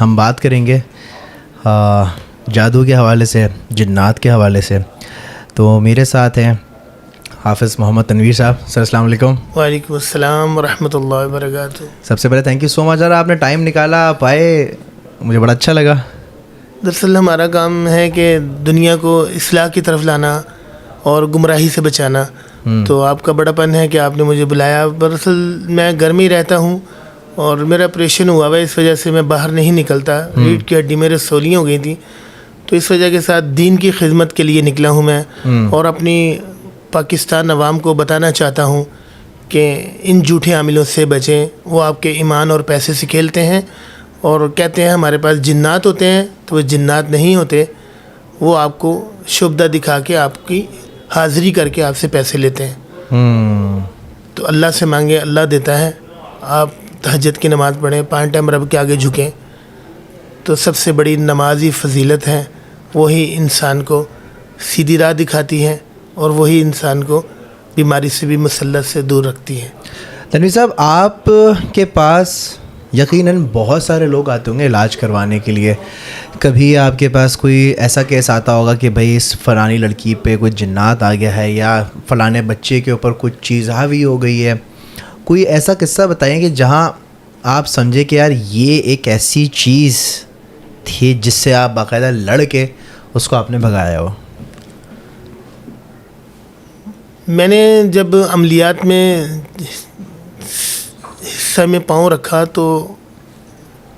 हम बात करेंगे जादू के हवाले से, जिन्नात के हवाले से। तो मेरे साथ हैं हाफ़िज़ मोहम्मद तनवीर साहब। सर अस्सलाम वालेकुम। वालेकुम अस्सलाम रहमतुल्लाहि व बरकातुहू। सबसे पहले थैंक यू सो मच, आपने टाइम निकाला, आप आए, मुझे बड़ा अच्छा लगा। दरअसल हमारा काम है कि दुनिया को इस्लाह की तरफ लाना और गुमराही से बचाना। तो आपका बड़ापन है कि आपने मुझे बुलाया। दरअसल मैं घर में ही रहता हूँ और मेरा ऑपरेशन हुआ है, इस वजह से मैं बाहर नहीं निकलता। रीढ़ की हड्डी मेरे सोलियाँ हो गई थी, तो इस वजह के साथ दीन की खिदमत के लिए निकला हूँ मैं। और अपनी पाकिस्तान अवाम को बताना चाहता हूँ कि इन झूठे आमिलों से बचें। वो आपके ईमान और पैसे से खेलते हैं और कहते हैं हमारे पास जिन्नात होते हैं, तो वो जिन्नात नहीं होते। वो आपको शुभदा दिखा के आपकी हाज़िरी करके आपसे पैसे लेते हैं। तो अल्लाह से मांगे, अल्लाह देता है। आप तहज्जुद की नमाज़ पढ़ें, 5 टाइम रब के आगे झुकें, तो सबसे बड़ी नमाज ही फजीलत है। वही इंसान को सीधी राह दिखाती है और वही इंसान को बीमारी से भी, मुसल्लत से दूर रखती है। तनवीर साहब, आप के पास यकीनन बहुत सारे लोग आते होंगे इलाज करवाने के लिए। कभी आपके पास कोई ऐसा केस आता होगा कि भाई इस फ़लानी लड़की पे कोई जिन्नात आ गया है या फ़लाने बच्चे के ऊपर कुछ चीज़ हावी हो गई है। कोई ऐसा किस्सा बताएं कि जहां आप समझे कि यार ये एक ऐसी चीज़ थी जिससे आप बाकायदा लड़ के उसको आपने भगाया हो। मैंने जब अमलियात में हिस्सा में पाँव रखा तो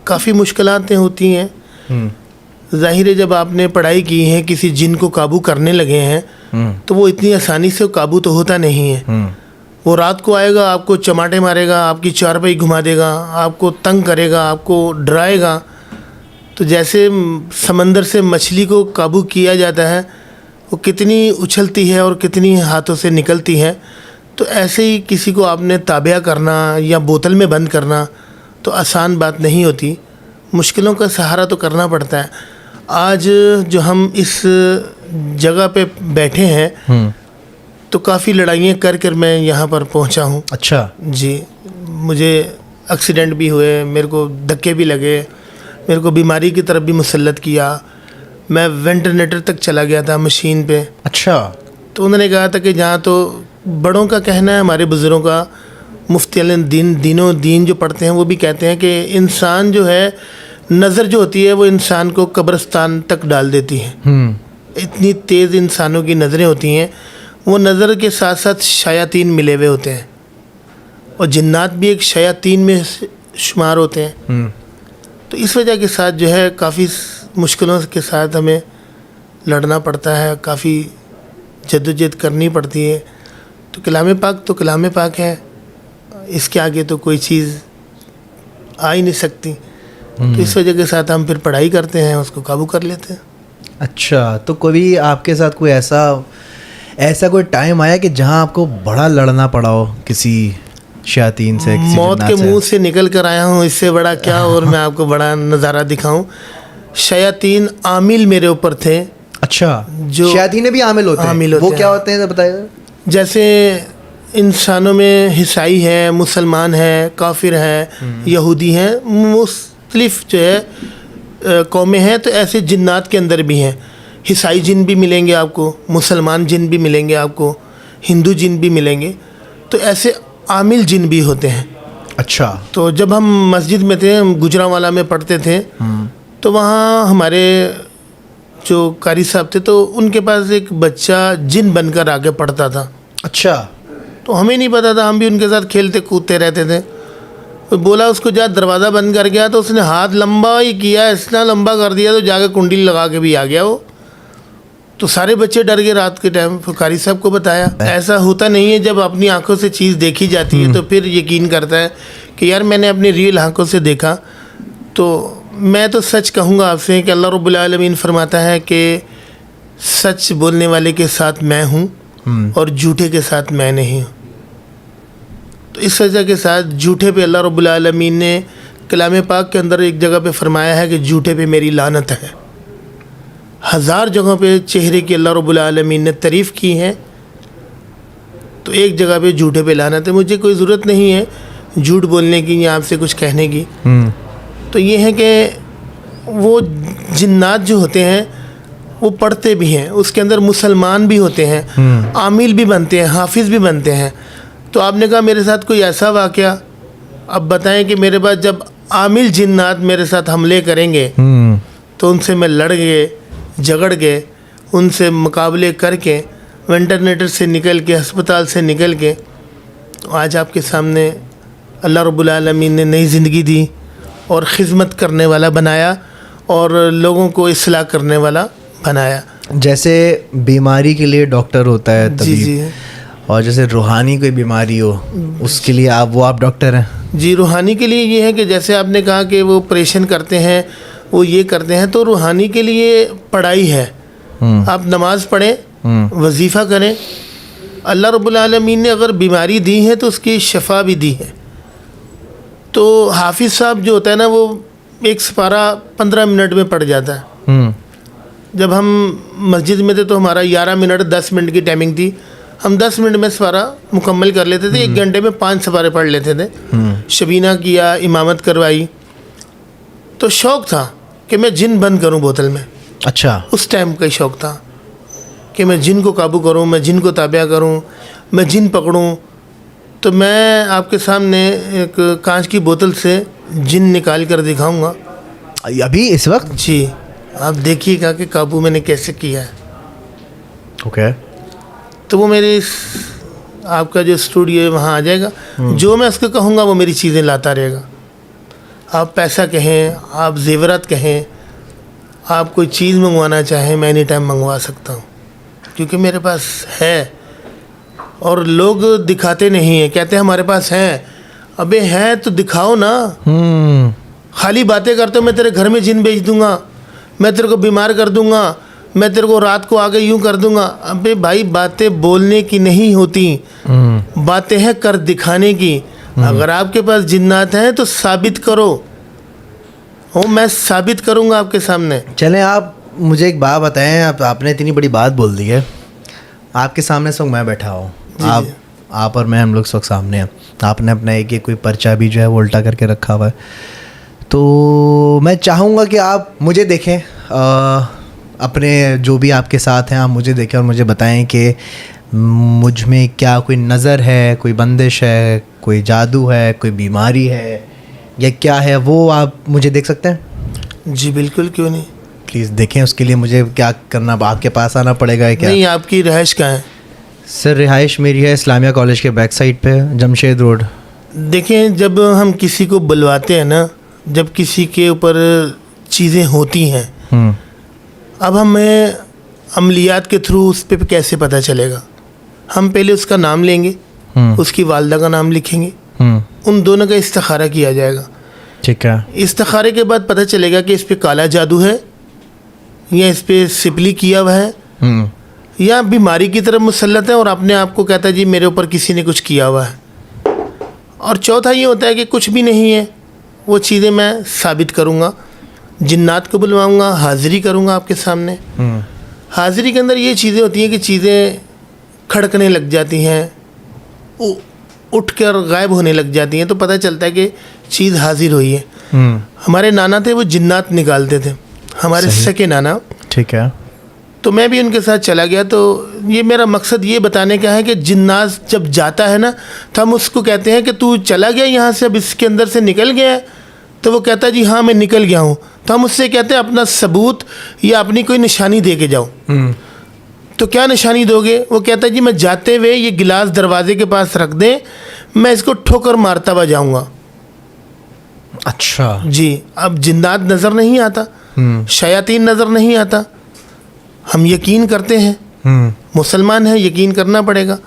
काफ़ी मुश्किलातें होती हैं। ज़ाहिर है, जब आपने पढ़ाई की है, किसी जिन को काबू करने लगे हैं, तो वो इतनी आसानी से काबू तो होता नहीं है। वो रात को आएगा, आपको चमाटे मारेगा, आपकी चारपाई घुमा देगा, आपको तंग करेगा, आपको डराएगा। तो जैसे समंदर से मछली को काबू किया जाता है, वो कितनी उछलती है और कितनी हाथों से निकलती है, तो ऐसे ही किसी को आपने ताबिया करना या बोतल में बंद करना तो आसान बात नहीं होती। मुश्किलों का सहारा तो करना पड़ता है। आज जो हम इस जगह पे बैठे हैं, तो काफ़ी लड़ाइयाँ कर मैं यहाँ पर पहुँचा हूँ। अच्छा जी, मुझे एक्सीडेंट भी हुए, मेरे को धक्के भी लगे, मेरे को बीमारी की तरफ भी मुसल्लत किया। मैं वेंटिलेटर तक चला गया था मशीन पे। अच्छा। तो उन्होंने कहा था कि जहाँ, तो बड़ों का कहना है, हमारे बुज़ुर्गों का, मुफ्ती दीन जो पढ़ते हैं वो भी कहते हैं कि इंसान जो है, नज़र जो होती है वो इंसान को कब्रिस्तान तक डाल देती है। इतनी तेज़ इंसानों की नज़रें होती हैं। वो नज़र के साथ साथ शयातीन मिले हुए होते हैं और जिन्नात भी एक शयातीन में शुमार होते हैं। तो इस वजह के साथ जो है काफ़ी मुश्किलों के साथ हमें लड़ना पड़ता है, काफ़ी जद्दोजहद करनी पड़ती है। तो कलाम पाक है, इसके आगे तो कोई चीज़ आ ही नहीं सकती। तो इस वजह के साथ हम फिर पढ़ाई करते हैं, उसको काबू कर लेते हैं। अच्छा, तो कभी आपके साथ कोई ऐसा कोई टाइम आया कि जहां आपको बड़ा लड़ना पड़ा हो किसी शयातीन से, किसी मौत के जिन्नात मुंह से निकल कर आया हूँ, इससे बड़ा क्या। और मैं आपको बड़ा नज़ारा दिखाऊं। शयातीन आमिल मेरे ऊपर थे। अच्छा, जो शयातीन भी आमिल होते हैं, वो क्या होते हैं बताइए। जैसे इंसानों में ईसाई है, मुसलमान है, काफिर है, यहूदी हैं, मुख्तलिफ जो है कौमें हैं, तो ऐसे जिन्नात के अंदर भी हैं। ईसाई जिन भी मिलेंगे आपको, मुसलमान जिन भी मिलेंगे आपको, हिंदू जिन भी मिलेंगे, तो ऐसे आमिल जिन भी होते हैं। अच्छा। तो जब हम मस्जिद में थे, हम गुजरांवाला में पढ़ते थे, तो वहाँ हमारे जो कारी साहब थे, तो उनके पास एक बच्चा जिन बनकर आगे पढ़ता था। अच्छा। तो हमें नहीं पता था, हम भी उनके साथ खेलते कूदते रहते थे। तो बोला उसको जा, दरवाज़ा बंद कर गया, तो उसने हाथ लंबा ही किया, इतना लंबा कर दिया तो जाके कुंडली लगा के भी आ गया वो। तो सारे बच्चे डर गए रात के टाइम। फिर कारी साहब को बताया। ऐसा होता नहीं है, जब अपनी आंखों से चीज़ देखी जाती है तो फिर यकीन करता है कि यार मैंने अपनी रियल आंखों से देखा। तो मैं तो सच कहूँगा आपसे कि अल्लाह रब्बुल आलमीन फरमाता है कि सच बोलने वाले के साथ मैं हूँ और झूठे के साथ मैं नहीं हूँ। तो इस वजह के साथ झूठे पे अल्लाह रब्बुल आलमीन ने कलाम पाक के अंदर एक जगह पे फरमाया है कि झूठे पे मेरी लानत है। 1000 जगहों पे चेहरे की अल्लाह रब्बुल आलमीन ने तारीफ़ की है, तो एक जगह पे झूठे पे लानत है। मुझे कोई ज़रूरत नहीं है झूठ बोलने की या आपसे कुछ कहने की। तो ये है कि वो जिन्नात जो होते हैं वो पढ़ते भी हैं, उसके अंदर मुसलमान भी होते हैं, आमिल भी बनते हैं, हाफिज़ भी बनते हैं। तो आपने कहा मेरे साथ कोई ऐसा वाक़या, अब बताएं कि मेरे पास जब आमिल जिन्नात मेरे साथ हमले करेंगे तो उनसे मैं लड़ गए, झगड़ गए, उनसे मुकाबले करके वेंटिलेटर से निकल के, अस्पताल से निकल के आज आपके सामने अल्लाह रब्बुल आलमीन ने नई ज़िंदगी दी और ख़िदमत करने वाला बनाया और लोगों को इस्लाह करने वाला बनाया। जैसे बीमारी के लिए डॉक्टर होता है जी तबीब, जी और जैसे रूहानी कोई बीमारी हो उसके लिए आप डॉक्टर हैं। जी, रूहानी के लिए ये है कि जैसे आपने कहा कि वो ऑपरेशन करते हैं, वो ये करते हैं, तो रूहानी के लिए पढ़ाई है। आप नमाज पढ़ें, वजीफ़ा करें। अल्लाह रब्बुल आलमीन ने अगर बीमारी दी है तो उसकी शफा भी दी है। तो हाफिज़ साहब जो होता है ना, वो एक सपारा 15 मिनट में पढ़ जाता है। जब हम मस्जिद में थे तो हमारा 11 मिनट 10 मिनट की टाइमिंग थी, हम 10 मिनट में सपारा मुकम्मल कर लेते थे। 1 घंटे में 5 सपारे पढ़ लेते थे। शबीना किया, इमामत करवाई, तो शौक़ था कि मैं जिन बंद करूं बोतल में। अच्छा, उस टाइम का शौक़ था कि मैं जिन को काबू करूं, मैं जिन को ताबिया करूं, मैं जिन पकड़ूं। तो मैं आपके सामने एक कांच की बोतल से जिन निकाल कर दिखाऊंगा अभी इस वक्त। जी, आप देखिएगा कि काबू मैंने कैसे किया है। ओके। तो वो मेरे आपका जो स्टूडियो है वहाँ आ जाएगा। जो मैं उसको कहूँगा वो मेरी चीज़ें लाता रहेगा। आप पैसा कहें, आप जेवरात कहें, आप कोई चीज़ मंगवाना चाहें, मैं एनी टाइम मंगवा सकता हूँ, क्योंकि मेरे पास है। और लोग दिखाते नहीं हैं, कहते हैं हमारे पास है। अबे है तो दिखाओ ना। खाली बातें करते हो, मैं तेरे घर में जिन भेज दूंगा, मैं तेरे को बीमार कर दूंगा, मैं तेरे को रात को आगे यूं कर दूंगा। अबे भाई, बातें बोलने की नहीं होती, बातें हैं कर दिखाने की। अगर आपके पास जिन्नात हैं तो साबित करो, मैं साबित करूंगा आपके सामने। चलें, आप मुझे एक बात बताएं। आपने इतनी बड़ी बात बोल दी है, आपके सामने इस वक्त मैं बैठा हूँ, आप और मैं, हम लोग इस वक्त सामने हैं। आपने अपना एक कोई पर्चा भी जो है वो उल्टा करके रखा हुआ है। तो मैं चाहूँगा कि आप मुझे देखें, अपने जो भी आपके साथ हैं आप मुझे देखें और मुझे बताएं कि मुझ में क्या कोई नज़र है, कोई बंदिश है, कोई जादू है, कोई बीमारी है, या क्या है, वो आप मुझे देख सकते हैं। जी बिल्कुल, क्यों नहीं। प्लीज़ देखें। उसके लिए मुझे क्या करना, आपके पास आना पड़ेगा क्या? नहीं, आपकी रिहाइश कहाँ है? सर, रिहाइश मेरी है इस्लामिया कॉलेज के बैक साइड पे, जमशेद रोड। देखें, जब हम किसी को बुलवाते हैं ना, जब किसी के ऊपर चीज़ें होती हैं, अब हमें अमलियात के थ्रू उस पर कैसे पता चलेगा? हम पहले उसका नाम लेंगे, उसकी वालदा का नाम लिखेंगे, उन दोनों का इस्तिखारा किया जाएगा। ठीक है। इस्तिखारे के बाद पता चलेगा कि इस पे काला जादू है, या इस पे सिपली किया हुआ है, या बीमारी की तरफ मुसल्लत है और अपने आप को कहता है जी मेरे ऊपर किसी ने कुछ किया हुआ है। और चौथा ये होता है कि कुछ भी नहीं है। वो चीज़ें मैं साबित करूँगा, जिन्नात को बुलवाऊँगा, हाज़िरी करूँगा आपके सामने। हाज़िरी के अंदर ये चीज़ें होती हैं कि चीज़ें खड़कने लग जाती हैं, उठ कर गायब होने लग जाती हैं, तो पता चलता है कि चीज़ हाजिर हुई है। हमारे नाना थे, वो जिन्नात निकालते थे, हमारे सके नाना। ठीक है। तो मैं भी उनके साथ चला गया। तो ये मेरा मकसद ये बताने का है कि जिन्नात जब जाता है ना, तो हम उसको कहते हैं कि तू चला गया यहाँ से, अब इसके अंदर से निकल गया है। तो वो कहता है जी हाँ मैं निकल गया हूँ। तो हम उससे कहते हैं अपना सबूत या अपनी कोई निशानी दे के जाओ। तो क्या निशानी दोगे? वो कहता है जी मैं जाते हुए ये गिलास दरवाजे के पास रख दें, मैं इसको ठोकर मारता हुआ जाऊँगा। अच्छा जी। अब जिन्नात नज़र नहीं आता, शयातीन नज़र नहीं आता, हम यकीन करते हैं, मुसलमान हैं, यकीन करना पड़ेगा।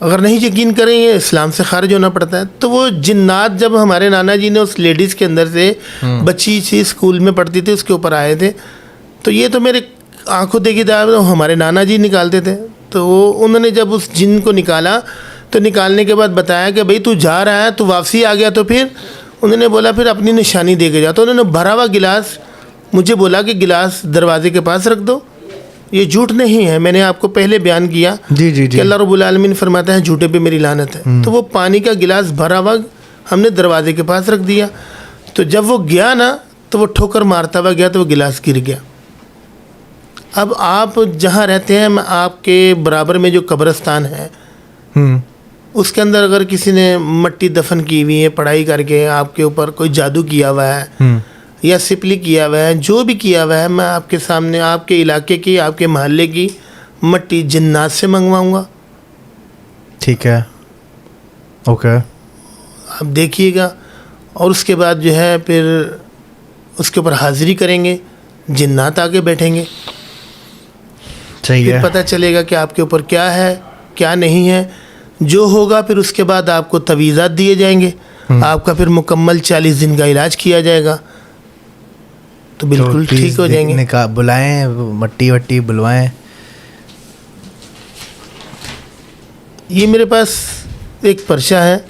अगर नहीं यकीन करें ये इस्लाम से खारिज होना पड़ता है। तो वो जिन्नात जब हमारे नाना जी ने उस लेडीज़ के अंदर से, बच्ची सी स्कूल में पढ़ती थी, उसके ऊपर आए थे, तो ये तो मेरे आंखों देखी दाव हमारे नाना जी निकालते थे। तो वो उन्होंने जब उस जिन को निकाला, तो निकालने के बाद बताया कि भाई तू जा रहा है, तू वापसी आ गया, तो फिर उन्होंने बोला फिर अपनी निशानी दे के जा। तो उन्होंने भरा हुआ गिलास मुझे बोला कि गिलास दरवाजे के पास रख दो। ये झूठ नहीं है, मैंने आपको पहले बयान किया जी जी जी। कि अल्लाह रब्बुल आलमीन फरमाता है झूठे पे मेरी लानत है। तो वो पानी का गिलास भरा हुआ हमने दरवाजे के पास रख दिया। तो जब वो गया ना, तो वो ठोकर मारता हुआ गया तो वो गिलास गिर गया। अब आप जहाँ रहते हैं, मैं आपके बराबर में जो कब्रिस्तान है उसके अंदर अगर किसी ने मट्टी दफन की हुई है, पढ़ाई करके आपके ऊपर कोई जादू किया हुआ है या सिपली किया हुआ है, जो भी किया हुआ है, मैं आपके सामने आपके इलाके की, आपके मोहल्ले की मट्टी जिन्नात से मंगवाऊंगा। ठीक है, ओके। आप देखिएगा, और उसके बाद जो है फिर उसके ऊपर हाजिरी करेंगे, जिन्नात आके बैठेंगे, सही फिर है। पता चलेगा कि आपके ऊपर क्या है क्या नहीं है। जो होगा फिर उसके बाद आपको तवीज़ात दिए जाएंगे, आपका फिर मुकम्मल 40 दिन का इलाज किया जाएगा, तो बिल्कुल please ठीक हो जाएंगे। बुलाएं, मट्टी वट्टी बुलवाएं। ये मेरे पास एक पर्चा है,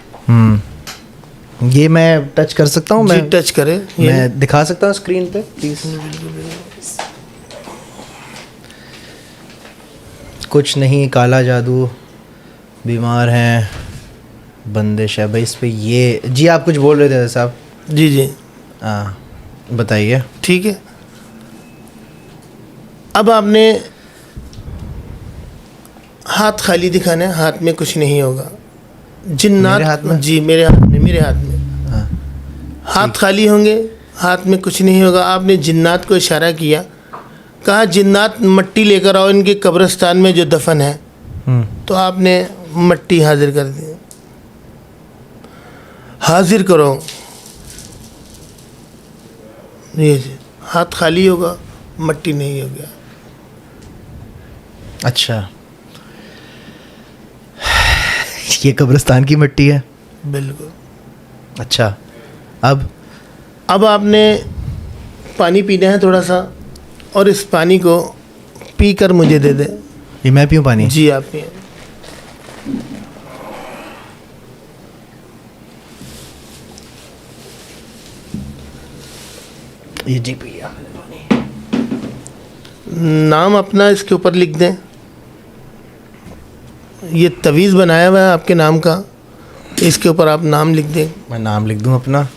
ये मैं टच कर सकता हूँ? जी मैं टच करें, ये मैं दिखा सकता हूँ स्क्रीन पे प्लीज? कुछ नहीं, काला जादू, बीमार हैं, बंदिश है भाई इस पे। ये जी आप कुछ बोल रहे थे साहब? जी जी हाँ बताइए। ठीक है। अब आपने हाथ खाली दिखाना है, हाथ में कुछ नहीं होगा। जिन्नात मेरे हाथ में? जी मेरे हाथ में, मेरे हाथ में हाँ हाथ खाली होंगे, हाथ में कुछ नहीं होगा। आपने जिन्नात को इशारा किया, कहा जिन्नात मट्टी लेकर आओ इनके कब्रिस्तान में जो दफन है, तो आपने मट्टी हाजिर कर दी। हाजिर करो, ये जी हाथ खाली होगा, मट्टी नहीं हो गया। अच्छा, ये कब्रिस्तान की मिट्टी है? बिल्कुल। अच्छा, अब आपने पानी पीना है थोड़ा सा, और इस पानी को पी कर मुझे दे दे। ये मैं पीऊँ पानी? जी आप पिए। ये जी पिया। नाम अपना इसके ऊपर लिख दें। ये तवीज़ बनाया हुआ है आपके नाम का, इसके ऊपर आप नाम लिख दें। मैं नाम लिख दूँ अपना?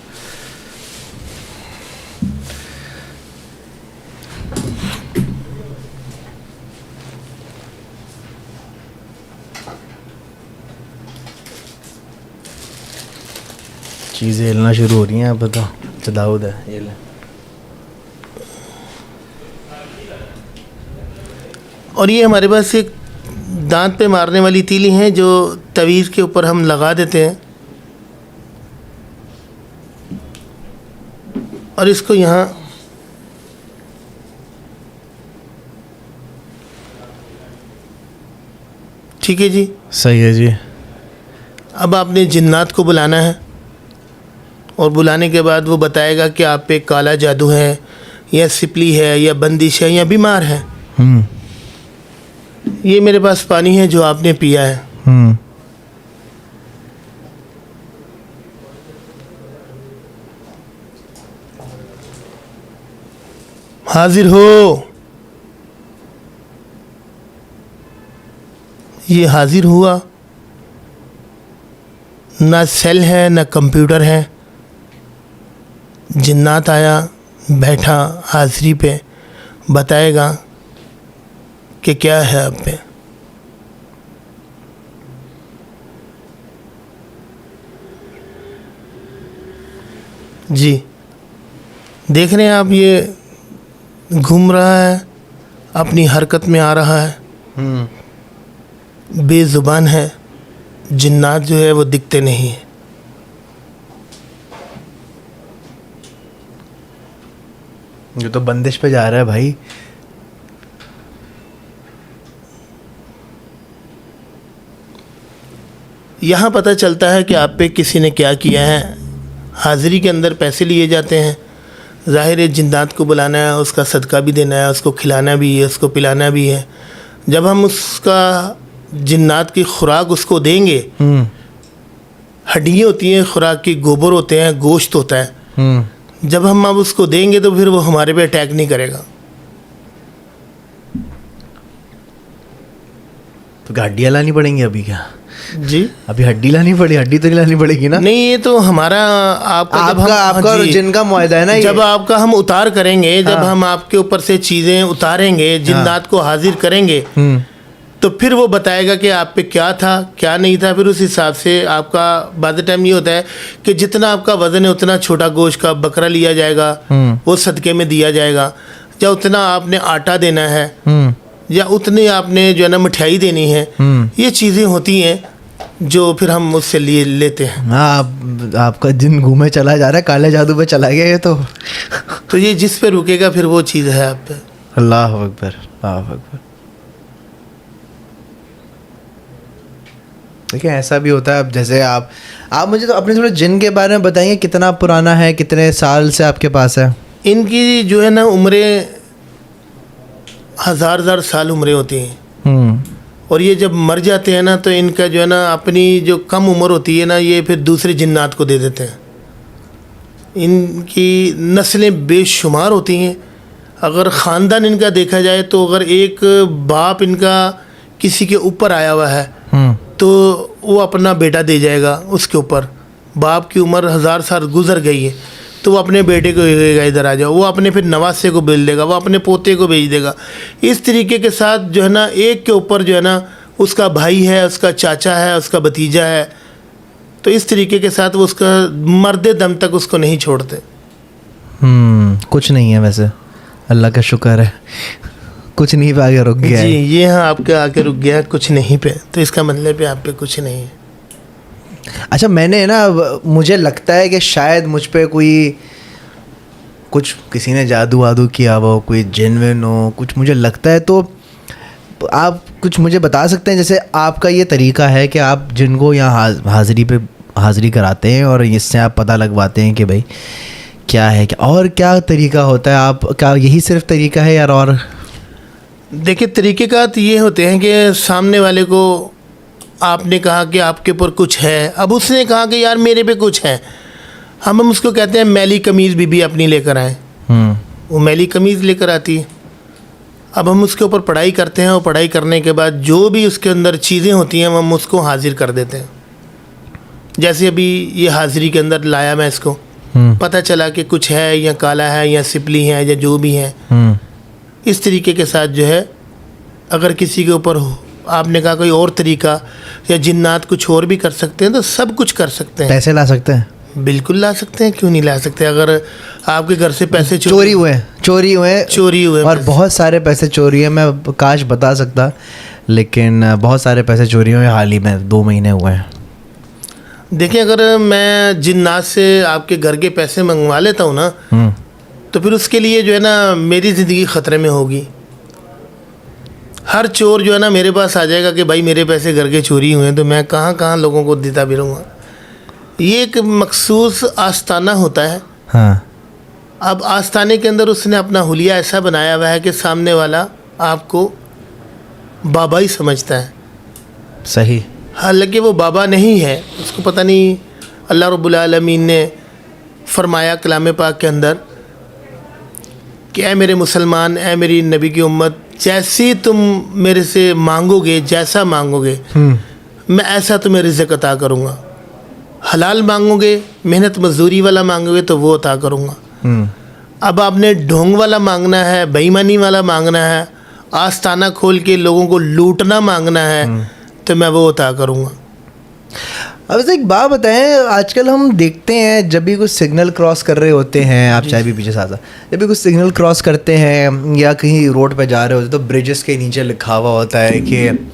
चीज़ें हिलना शुरू हो रही हैं, अब तो दाऊद है ये ले। और ये हमारे पास एक दांत पे मारने वाली तीली है जो तवीज़ के ऊपर हम लगा देते हैं, और इसको यहाँ ठीक है जी। सही है जी। अब आपने जिन्नात को बुलाना है, और बुलाने के बाद वो बताएगा कि आप पे काला जादू है या सिपली है या बंदिश है या बीमार है। ये मेरे पास पानी है जो आपने पिया है। हाजिर हो। ये हाजिर हुआ, ना सेल है ना कंप्यूटर है। जिन्नात आया, बैठा हाजिरी पे, बताएगा कि क्या है आप पे। जी देख रहे हैं आप, ये घूम रहा है, अपनी हरकत में आ रहा है, बेजुबान है। जिन्नात जो है वो दिखते नहीं है। ये तो बंदिश पे जा रहा है भाई। यहाँ पता चलता है कि आप पे किसी ने क्या किया है। हाजिरी के अंदर पैसे लिए जाते हैं, ज़ाहिर है जिन्नात को बुलाना है, उसका सदका भी देना है, उसको खिलाना भी है, उसको पिलाना भी है। जब हम उसका जिन्नात की खुराक उसको देंगे, हड्डियाँ होती हैं खुराक की, गोबर होते हैं, गोश्त होता है, जब हम अब उसको देंगे तो फिर वो हमारे पे अटैक नहीं करेगा। तो गाड़ियाँ लानी पड़ेंगी अभी क्या? जी अभी हड्डी लानी पड़ी, हड्डी तो नहीं लानी पड़ेगी ना? नहीं, ये तो हमारा आपका जब हम आपका और जी, जिन का मुआहदा है ना ये? जब आपका हम उतार करेंगे, जब हम आपके ऊपर से चीज़ें उतारेंगे, जिन्नात को हाजिर करेंगे, तो फिर वो बताएगा कि आप पे क्या था क्या नहीं था। फिर उस हिसाब से आपका बाद टाइम ये होता है कि जितना आपका वजन है उतना छोटा गोश्त का बकरा लिया जाएगा, वो सदक़े में दिया जाएगा, या उतना आपने आटा देना है, या उतनी आपने जो है ना मिठाई देनी है। ये चीज़ें होती हैं जो फिर हम उससे लिए लेते हैं। हाँ, आपका जिन घूमे चला जा रहा है, काले जादू पे चला गया ये तो ये जिस पे रुकेगा फिर वो चीज़ है आप पे। अल्लाह अकबर, अल्लाह अकबर। देखिए ऐसा भी होता है। अब जैसे आप मुझे तो अपने थोड़ा जिन के बारे में बताइए, कितना पुराना है, कितने साल से आपके पास है? इनकी जो है ना उम्रें हज़ार साल उम्रें होती हैं, और ये जब मर जाते हैं ना तो इनका जो है ना अपनी जो कम उम्र होती है ना, ये फिर दूसरे जिन्नात को दे देते हैं। इनकी नस्लें बेशुमार होती हैं। अगर ख़ानदान इनका देखा जाए तो अगर एक बाप इनका किसी के ऊपर आया हुआ है तो वो अपना बेटा दे जाएगा उसके ऊपर। बाप की उम्र 1000 साल गुजर गई है तो वो अपने बेटे को कहेगा इधर आ जाओ, वो अपने फिर नवासे को भेज देगा, वो अपने पोते को भेज देगा। इस तरीके के साथ जो है ना एक के ऊपर जो है ना उसका भाई है, उसका चाचा है, उसका भतीजा है, तो इस तरीके के साथ वो उसका मरदे दम तक उसको नहीं छोड़ते। कुछ नहीं है वैसे, अल्लाह का शुक्र है, कुछ नहीं पे आगे रुक गया जी, है। ये हाँ आपके आके रुक गया कुछ नहीं पे, तो इसका मतलब पे आप पे कुछ नहीं है। अच्छा, मैंने ना, मुझे लगता है कि शायद मुझ पे कुछ किसी ने जादू वादू किया हो, कोई जिन विन हो, कुछ मुझे लगता है। तो आप कुछ मुझे बता सकते हैं, जैसे आपका ये तरीका है कि आप जिनको यहाँ हाज़िरी कराते हैं और इससे आप पता लगवाते हैं कि भाई क्या है क्या, और क्या तरीका होता है? आप क्या यही सिर्फ तरीका है यार? और देखिए तरीक़ेकार ये होते हैं कि सामने वाले को आपने कहा कि आपके ऊपर कुछ है, अब उसने कहा कि यार मेरे पे कुछ है, हम उसको कहते हैं मैली कमीज़ बीबी अपनी लेकर आए। वो मैली कमीज़ लेकर आती है, अब हम उसके ऊपर पढ़ाई करते हैं और पढ़ाई करने के बाद जो भी उसके अंदर चीज़ें होती हैं हम उसको हाजिर कर देते हैं। जैसे अभी ये हाजिरी के अंदर लाया मैं इसको, पता चला कि कुछ है या काला है या सिपली है या जो भी है, इस तरीके के साथ जो है अगर किसी के ऊपर हो, आपने कहा कोई और तरीका या जिन्नात कुछ और भी कर सकते हैं, तो सब कुछ कर सकते हैं। पैसे ला सकते हैं? बिल्कुल ला सकते हैं, क्यों नहीं ला सकते। अगर आपके घर से पैसे चोरी हुए और बहुत सारे पैसे चोरी हुए, मैं काश बता सकता, लेकिन बहुत सारे पैसे चोरी हुए हाल ही में 2 महीने हुए हैं। देखिए अगर मैं जिन्नात से आपके घर के पैसे मंगवा लेता हूँ ना, तो फिर उसके लिए जो है ना मेरी ज़िंदगी ख़तरे में होगी। हर चोर जो है ना मेरे पास आ जाएगा कि भाई मेरे पैसे घर के चोरी हुए हैं, तो मैं कहाँ कहाँ लोगों को देता फिरूँगा। ये एक मखसूस आस्ताना होता है। हाँ। अब आस्ताने के अंदर उसने अपना हुलिया ऐसा बनाया हुआ है कि सामने वाला आपको बाबा ही समझता है। सही। हालांकि वो बाबा नहीं है, उसको पता नहीं अल्लाह रब्बुल आलमीन ने फरमाया कलाम पाक के अंदर कि ऐ मेरे मुसलमान, ऐ मेरी नबी की उम्मत, जैसी तुम मेरे से मांगोगे, जैसा मांगोगे मैं ऐसा तुम्हें रिज़्क़ अता करूँगा। हलाल मांगोगे, मेहनत मजदूरी वाला मांगोगे तो वो अता करूँगा। अब आपने ढोंग वाला मांगना है, बेईमानी वाला मांगना है, आस्ताना खोल के लोगों को लूटना मांगना है, तो मैं वो अता करूँगा। अब एक बात बताएं, आजकल हम देखते हैं जब भी कुछ सिग्नल क्रॉस कर रहे होते हैं, आप चाय भी पीछे साथ, जब भी कुछ सिग्नल क्रॉस करते हैं या कहीं रोड पे जा रहे होते तो ब्रिजेस के नीचे लिखा हुआ होता है कि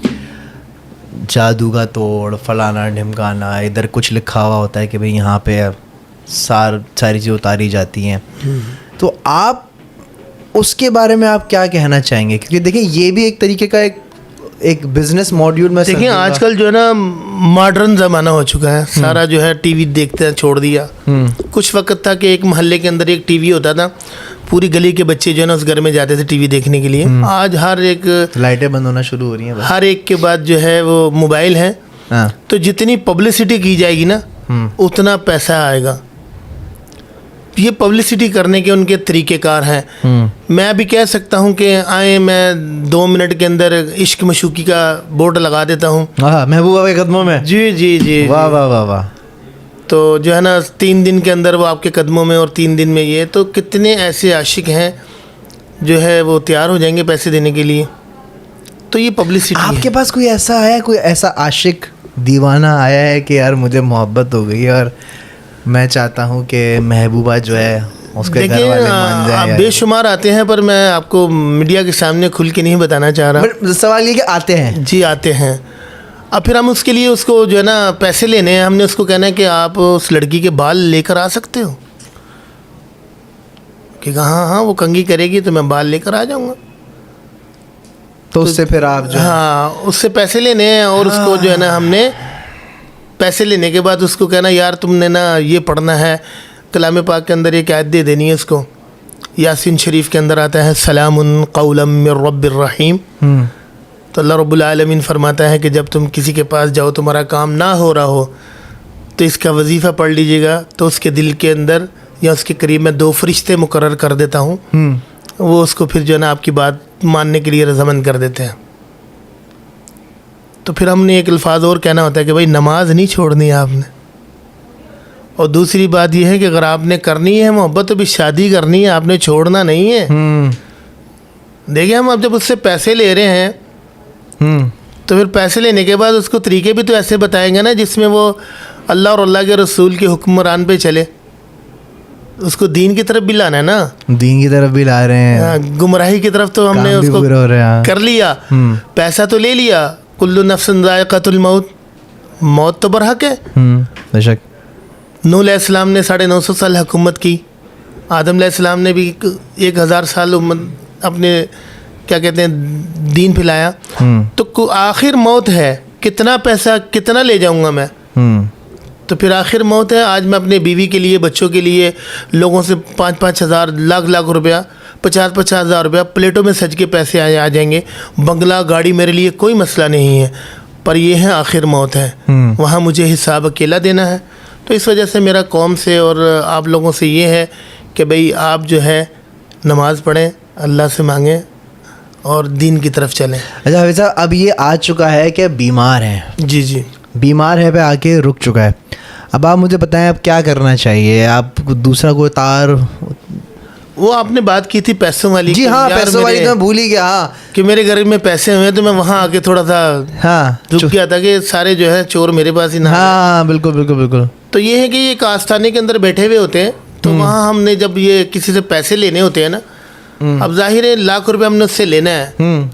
जादू का तोड़, फलाना ढिमकाना, इधर कुछ लिखा हुआ होता है कि भाई यहाँ पे सारी चीज़ें उतारी जाती हैं। तो आप उसके बारे में आप क्या कहना चाहेंगे? क्योंकि देखिए ये भी एक तरीके का एक बिजनेस मॉड्यूल में देखिए आजकल जो है ना मॉडर्न ज़माना हो चुका है, सारा जो है टीवी देखते हैं छोड़ दिया। कुछ वक्त था कि एक मोहल्ले के अंदर एक टीवी होता था, पूरी गली के बच्चे जो है ना उस घर में जाते थे टीवी देखने के लिए। आज हर एक लाइटें बंद होना शुरू हो रही हैं, हर एक के बाद जो है वो मोबाइल है। तो जितनी पब्लिसिटी की जाएगी ना उतना पैसा आएगा। ये पब्लिसिटी करने के उनके तरीक़ेकार हैं। मैं भी कह सकता हूँ कि आए, मैं 2 मिनट के अंदर इश्क मशूकी का बोर्ड लगा देता हूँ। हाँ, महबूबा के कदमों में। जी जी जी, वाह वाह वाह वाह। तो जो है ना 3 दिन के अंदर वो आपके कदमों में और 3 दिन में ये, तो कितने ऐसे आशिक हैं जो है वो तैयार हो जाएंगे पैसे देने के लिए। तो ये पब्लिसिटी है। आपके पास कोई ऐसा है, कोई ऐसा आशिक दीवाना आया है कि यार मुझे मोहब्बत हो गई है और मैं चाहता हूँ कि महबूबा जो है उसके घर वाले मान जाएं? आप बेशुमार आते हैं, पर मैं आपको मीडिया के सामने खुल के नहीं बताना चाह रहा। बट सवाल ये कि आते हैं। जी आते हैं। अब फिर हम उसके लिए उसको जो है ना पैसे लेने हैं, हमने उसको कहना है कि आप उस लड़की के बाल लेकर आ सकते हो, कि हाँ हाँ वो कंघी करेगी तो मैं बाल लेकर आ जाऊँगा। तो उससे फिर आप जो हाँ उससे पैसे लेने हैं, और उसको जो है ना हमने पैसे लेने के बाद उसको कहना यार तुमने ना ये पढ़ना है, कलाम पाक के अंदर एक आयत दे देनी है उसको। यासीन शरीफ के अंदर आता है सलामुन कौलम मिर रब्बिर रहीम। तो अल्लाह रब्बुल आलमीन फरमाता है कि जब तुम किसी के पास जाओ, तुम्हारा काम ना हो रहा हो, तो इसका वजीफ़ा पढ़ लीजिएगा, तो उसके दिल के अंदर या उसके करीब मैं 2 फरिश्ते मुकर्रर कर देता हूँ, वो उसको फिर जो है ना आपकी बात मानने के लिए रज़ामंद कर देते हैं। तो फिर हमने एक अल्फाज और कहना होता है कि भाई नमाज नहीं छोड़नी है आपने। और दूसरी बात यह है कि अगर आपने करनी है मोहब्बत तो भी शादी करनी है, आपने छोड़ना नहीं है। देखिए हम अब जब उससे पैसे ले रहे हैं तो फिर पैसे लेने के बाद उसको तरीके भी तो ऐसे बताएंगे ना जिसमें वो अल्लाह और अल्लाह के रसूल के हुक्मरान पे चले। उसको दीन की तरफ भी लाना है ना, दीन की तरफ भी ला रहे हैं, गुमराही की तरफ तो हमने उसको कर लिया। पैसा तो ले लिया, कुल्लु नफ्सिन ज़ाइक़तुल मौत, मौत तो बरहक है। बेशक। नूह अलैहिस्सलाम ने 950 साल हुकूमत की, आदम अलैहिस्सलाम ने भी 1000 साल अपने क्या कहते हैं दीन फैलाया। तो आखिर मौत है, कितना पैसा कितना ले जाऊंगा मैं, तो फिर आखिर मौत है। आज मैं अपने बीवी के लिए, बच्चों के लिए लोगों से 5-5 हज़ार, लाख रुपया, 50-50 हज़ार रुपया प्लेटों में सज के पैसे आ जाएंगे। बंगला गाड़ी मेरे लिए कोई मसला नहीं है, पर यह है आखिर मौत है, वहाँ मुझे हिसाब अकेला देना है। तो इस वजह से मेरा कौम से और आप लोगों से ये है कि भाई आप जो है नमाज़ पढ़ें, अल्लाह से मांगें और दीन की तरफ चलें। अच्छा हाफिज़ साहब, अब ये आ चुका है कि बीमार हैं। जी जी, बीमार है पे आके रुक चुका है। अब आप मुझे बताएं अब क्या करना चाहिए? आप दूसरा कोई तार, वो आपने बात की थी पैसों वाली। जी हाँ, पैसों वाली तो मैं भूल ही गया। हाँ, कि मेरे घर में पैसे हुए तो मैं वहाँ आके थोड़ा सा रुक गया था कि सारे जो है चोर मेरे पास ही ना। हाँ बिल्कुल बिल्कुल बिल्कुल। तो ये है कि ये एक आस्थाने के अंदर बैठे हुए होते हैं, तो वहाँ हमने जब ये किसी से पैसे लेने होते हैं ना, अब जाहिर है लाख रुपये हमने उससे लेना है।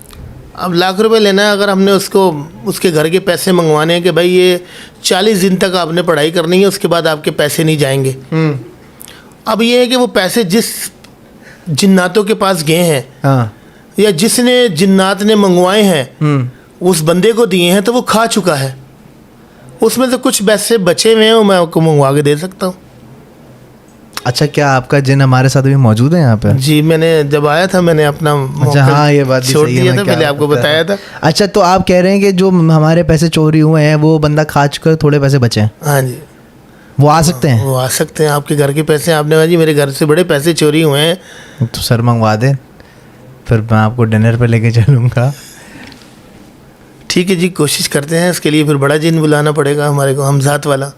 अब लाख रुपए लेना है, अगर हमने उसको उसके घर के पैसे मंगवाने हैं कि भाई ये 40 दिन तक आपने पढ़ाई करनी है, उसके बाद आपके पैसे नहीं जाएंगे। अब ये है कि वो पैसे जिस जिन्नातों के पास गए हैं या जिसने जिन्नात ने मंगवाए हैं उस बंदे को दिए हैं, तो वो खा चुका है। उसमें से कुछ पैसे बचे हुए हैं, वो मैं आपको मंगवा के दे सकता हूँ। अच्छा, क्या आपका जिन हमारे साथ भी मौजूद है यहाँ पे? जी, मैंने जब आया था मैंने अपना अच्छा, हाँ ये बात छोड़ दिया था, पहले आपको बताया था। अच्छा, तो आप कह रहे हैं कि जो हमारे पैसे चोरी हुए हैं वो बंदा खा चुका, थोड़े पैसे बचे हैं? हाँ जी, वो आ सकते हैं? वो आ सकते हैं। आपके घर के पैसे आपने कहा जी मेरे घर से बड़े पैसे चोरी हुए हैं, तो सर मंगवा दें, फिर मैं आपको डिनर पे लेके चलूँगा। ठीक है जी, कोशिश करते हैं। इसके लिए फिर बड़ा जिन बुलाना पड़ेगा हमारे को, हमजात वाला।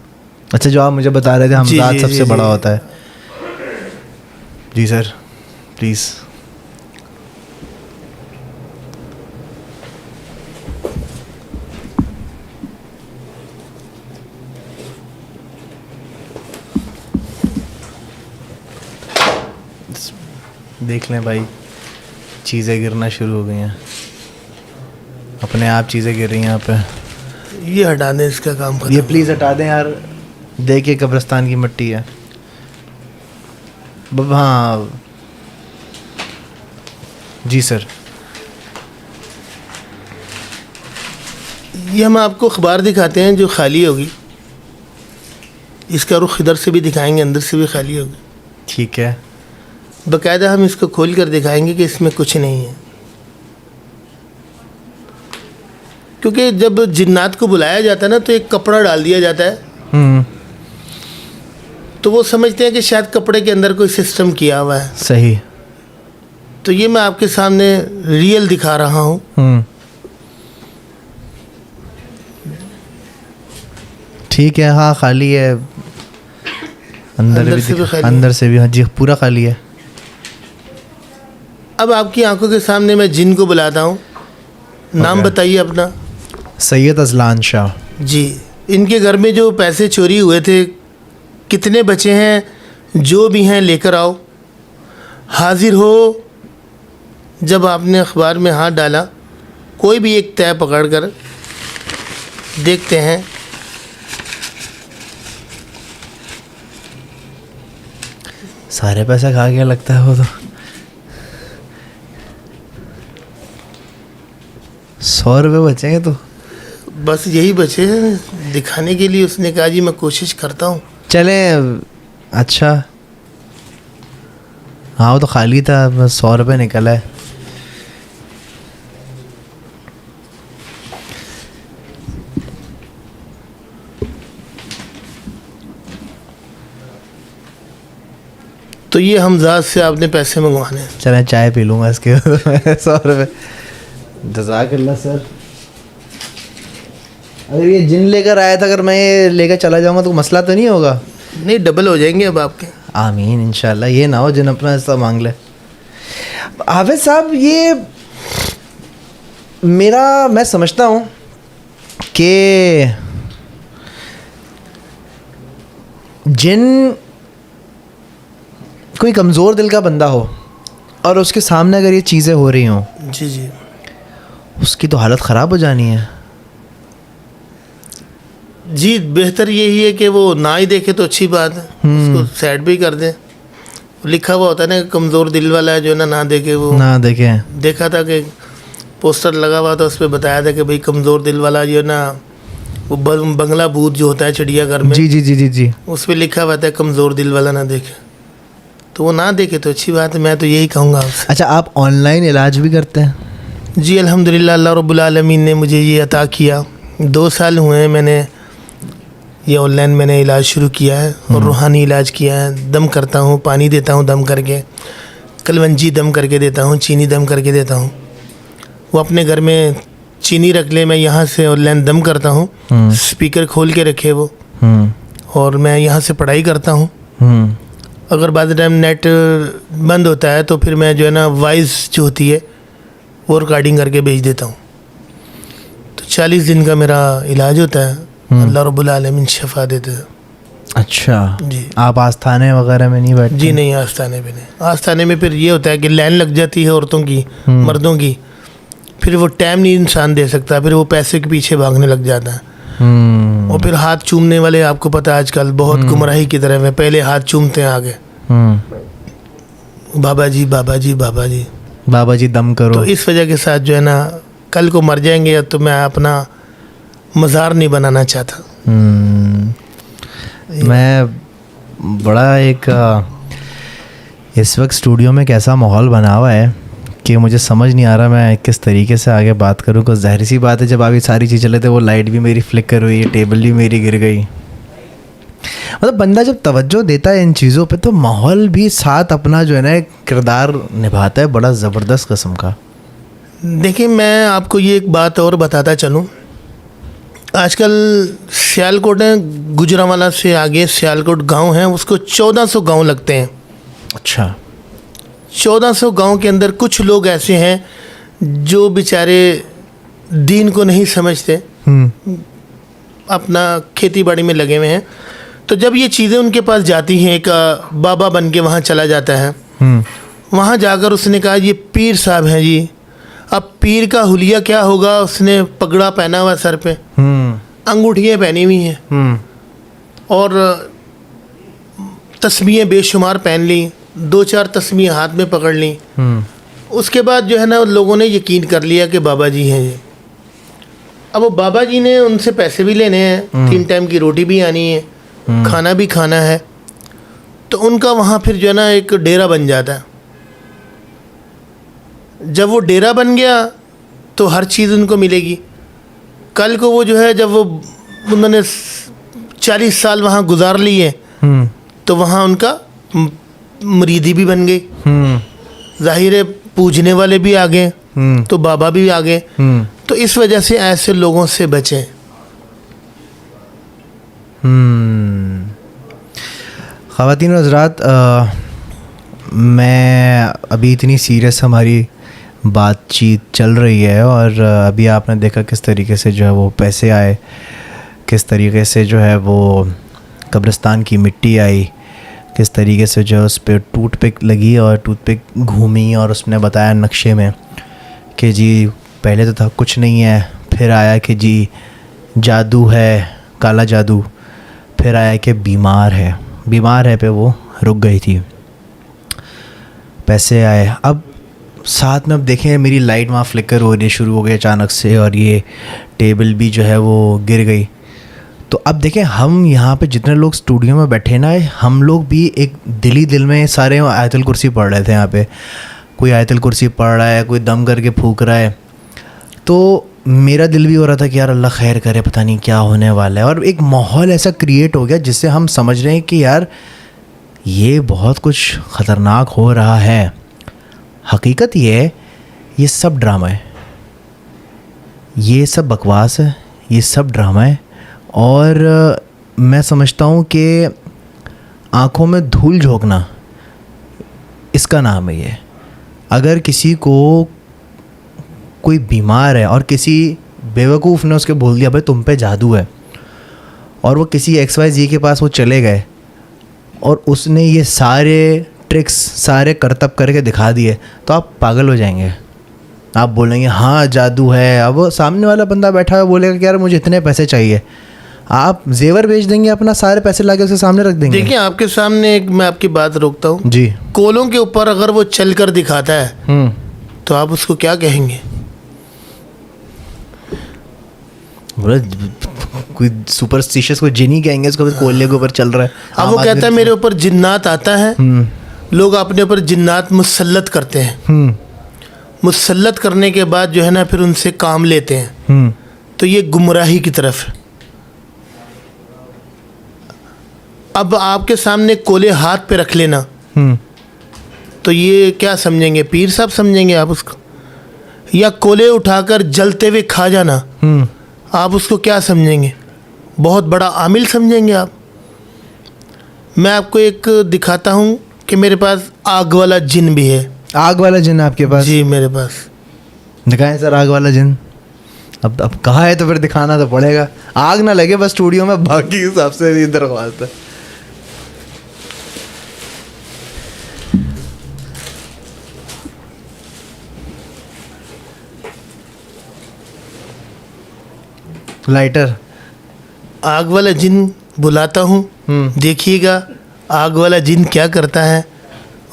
अच्छा, जो आप मुझे बता रहे थे हमजात सबसे बड़ा होता है। जी सर, प्लीज़। देख लें भाई, चीज़ें गिरना शुरू हो गई हैं, अपने आप चीज़ें गिर रही हैं यहाँ पे। ये हटा दें, इसका काम खत्म। ये प्लीज़ हटा दें यार, देखिए कब्रिस्तान की मिट्टी है। हाँ जी सर, ये हम आपको अखबार दिखाते हैं जो खाली होगी, इसका रुख इधर से भी दिखाएंगे, अंदर से भी खाली होगी। ठीक है, बाकायदा हम इसको खोल कर दिखाएंगे कि इसमें कुछ नहीं है। क्योंकि जब जिन्नात को बुलाया जाता है ना, तो एक कपड़ा डाल दिया जाता है तो वो समझते हैं कि शायद कपड़े के अंदर कोई सिस्टम किया हुआ है। सही। तो ये मैं आपके सामने रियल दिखा रहा हूँ। ठीक है, हाँ खाली है, अंदर से भी खाली अंदर से भी, हाँ जी पूरा खाली है। अब आपकी आंखों के सामने मैं जिन को बुलाता हूँ। नाम बताइए अपना। Syed Azlan Shah. जी, इनके घर में जो पैसे चोरी हुए थे कितने बचे हैं, जो भी हैं लेकर आओ। हाजिर हो। जब आपने अखबार में हाथ डाला, कोई भी एक तय पकड़ कर देखते हैं। सारे पैसे खा गया लगता है वो तो। 100 रुपये बचेंगे तो। बस यही बचे हैं दिखाने के लिए। उसने कहा जी मैं कोशिश करता हूँ। चले। अच्छा, हाँ वो तो खाली था, बस 100 रुपये निकला है। तो ये हमजाद से आपने पैसे मंगवाने हैं। चले चाय पी लूँगा इसके 100 रुपये। जज़ाकल्लाह सर। अगर ये जिन लेकर आया था, अगर मैं ये लेकर चला जाऊँगा तो मसला तो नहीं होगा? नहीं, डबल हो जाएंगे अब आपके। आमीन इंशाल्लाह। ये ना हो जिन अपना हिस्सा मांग ले। हाफिज साहब, ये मैं समझता हूँ कि जिन कोई कमज़ोर दिल का बंदा हो और उसके सामने अगर ये चीज़ें हो रही हों, जी जी, उसकी तो हालत ख़राब हो जानी है। जी बेहतर यही है कि वो ना ही देखे तो अच्छी बात है, उसको साइड भी कर दें। लिखा हुआ होता है ना, कमज़ोर दिल वाला है जो ना देखे। वो ना देखें। देखा था कि पोस्टर लगा हुआ था, उस पर बताया था कि भाई कमज़ोर दिल वाला जो ना, वो बंगला भूत जो होता है चिड़ियाघर में, जी जी जी जी जी, उस पर लिखा हुआ था कमज़ोर दिल वाला ना देखे। तो वो ना देखे तो अच्छी बात है। मैं तो यही कहूँगा आपसे। अच्छा, आप ऑनलाइन इलाज भी करते हैं? जी अल्हम्दुलिल्लाह, अल्लाह रब्बुल आलमीन ने मुझे ये अता किया। 2 साल हुए हैं मैंने ये ऑनलाइन मैंने इलाज शुरू किया है और रूहानी इलाज किया है। दम करता हूँ, पानी देता हूँ दम करके, कलवंजी दम करके देता हूँ, चीनी दम करके देता हूँ। वो अपने घर में चीनी रख ले, मैं यहाँ से ऑनलाइन दम करता हूँ, स्पीकर खोल के रखे वो, और मैं यहाँ से पढ़ाई करता हूँ। अगर बाद टाइम नेट बंद होता है तो फिर मैं जो है ना वॉइस जो होती है वो रिकॉर्डिंग करके भेज देता हूँ। तो 40 दिन का मेरा इलाज होता है। अल्लाह रब्बुल आलमीन शिफा देते हैं। अच्छा जी। आप आस्थाने वगैरह में नहीं बैठते? जी नहीं, आस्थाने पे नहीं। आस्थाने में फिर ये होता है कि लाइन लग जाती है औरतों की, मर्दों की, फिर वो टाइम नहीं इंसान दे सकता, फिर वो पैसे के पीछे भागने लग जाता है। और फिर हाथ चूमने वाले, आपको पता है आजकल बहुत गुमराही की तरफ है। पहले हाथ चूमते हैं आगे, बाबा जी बाबा जी बाबा जी बाबा जी दम करो। तो इस वजह के साथ जो है ना, कल को मर जाएंगे तो मैं अपना मज़ार नहीं बनाना चाहता। मैं बड़ा एक इस वक्त स्टूडियो में कैसा माहौल बना हुआ है कि मुझे समझ नहीं आ रहा मैं किस तरीके से आगे बात करूँ। कुछ ज़ाहिर सी बात है, जब आप ये सारी चीज़ चले थे वो लाइट भी मेरी फ्लिकर हुई, टेबल भी मेरी गिर गई। मतलब बंदा जब तवज्जो देता है इन चीज़ों पे तो माहौल भी साथ अपना जो है ना किरदार निभाता है, बड़ा ज़बरदस्त किस्म का। देखिए, मैं आपको ये एक बात और बताता चलूँ। आजकल सियालकोट है, गुजरांवाला से आगे सियालकोट गांव है, उसको 1400 गांव लगते हैं। अच्छा। 1400 गांव के अंदर कुछ लोग ऐसे हैं जो बेचारे दीन को नहीं समझते, अपना खेती बाड़ी में लगे हुए हैं। तो जब ये चीज़ें उनके पास जाती हैं, एक बाबा बन के वहाँ चला जाता है। वहाँ जाकर उसने कहा ये पीर साहब हैं जी। अब पीर का हुलिया क्या होगा, उसने पगड़ा पहना हुआ सर पे, अंगूठियाँ पहनी हुई हैं और तस्बीहें बेशुमार पहन ली, 2-4 तस्बीहें हाथ में पकड़ ली। उसके बाद जो है ना लोगों ने यकीन कर लिया कि बाबा जी हैं ये। अब वो बाबा जी ने उनसे पैसे भी लेने हैं, 3 टाइम की रोटी भी आनी है, खाना भी खाना है। तो उनका वहाँ फिर जो है ना एक डेरा बन जाता है। जब वो डेरा बन गया तो हर चीज़ उनको मिलेगी। कल को वो जो है, जब वो उन्होंने 40 साल वहाँ गुजार लिए तो वहाँ उनका मुरीदी भी बन गई, जाहिर है पूजने वाले भी आ गए, तो बाबा भी आ गए। तो इस वजह से ऐसे लोगों से बचें। ख़वातीन और हज़रात, मैं अभी इतनी सीरियस हमारी बातचीत चल रही है और अभी आपने देखा किस तरीके से जो है वो पैसे आए, किस तरीके से जो है वो कब्रिस्तान की मिट्टी आई, किस तरीके से जो है उस पर टूथपिक लगी और टूथपिक घूमी और उसने बताया नक्शे में कि जी पहले तो था कुछ नहीं है, फिर आया कि जी जादू है, काला जादू, फिर आया कि बीमार है पे वो रुक गई थी, पैसे आए। अब साथ में अब देखें मेरी लाइट वहाँ फ्लिकर हो रही शुरू हो गई अचानक से और ये टेबल भी जो है वो गिर गई। तो अब देखें हम यहाँ पे जितने लोग स्टूडियो में बैठे ना, हम लोग भी एक दिल में सारे आयतुल कुर्सी पढ़ रहे थे यहाँ पे। कोई आयतुल कुर्सी पढ़ रहा है, कोई दम करके फूंक रहा है। तो मेरा दिल भी हो रहा था कि यार अल्लाह खैर करे, पता नहीं क्या होने वाला है। और एक माहौल ऐसा क्रिएट हो गया जिससे हम समझ रहे हैं कि यार ये बहुत कुछ ख़तरनाक हो रहा है। हकीकत ये सब ड्रामा है, ये सब बकवास है, ये सब ड्रामा है। और मैं समझता हूँ कि आँखों में धूल झोंकना इसका नाम है ये। अगर किसी को कोई बीमार है और किसी बेवकूफ़ ने उसके बोल दिया भाई तुम पे जादू है, और वो किसी XYZ के पास वो चले गए और उसने ये सारे ट्रिक्स, सारे करतब करके दिखा दिए, तो आप पागल हो जाएंगे। आप बोलेंगे हाँ जादू है। अब वो सामने वाला बंदा बैठा हुआ बोलेगा कि यार मुझे इतने पैसे चाहिए, आप जेवर बेच देंगे, अपना सारे पैसे लाके उसके सामने रख देंगे। देखिए आपके सामने एक मैं आपकी बात रोकता हूँ जी। कोलों के ऊपर अगर वो चल कर दिखाता है तो आप उसको क्या कहेंगे? बोला कोई सुपरस्टिशियस, कोई जिनी कहेंगे उसको, कोयले के ऊपर चल रहा है। अब वो कहता है मेरे ऊपर जिन्नात आता है। लोग अपने ऊपर जिन्नात मुसल्लत करते हैं, मुसल्लत करने के बाद जो है ना फिर उनसे काम लेते हैं। तो ये गुमराही की तरफ है। अब आपके सामने कोले हाथ पे रख लेना, तो ये क्या समझेंगे? पीर साहब समझेंगे आप उसको? या कोले उठाकर जलते हुए खा जाना, आप उसको क्या समझेंगे? बहुत बड़ा आमिल समझेंगे आप? मैं आपको एक दिखाता हूँ कि मेरे पास आग वाला जिन भी है। आग वाला जिन आपके पास? जी मेरे पास। दिखाएं सर आग वाला जिन। अब कहाँ है तो फिर दिखाना तो पड़ेगा। आग ना लगे बस स्टूडियो में, बाकी हिसाब से भी दरख्वास्त है। लाइटर। आग वाला जिन बुलाता हूँ, देखिएगा आग वाला जिन क्या करता है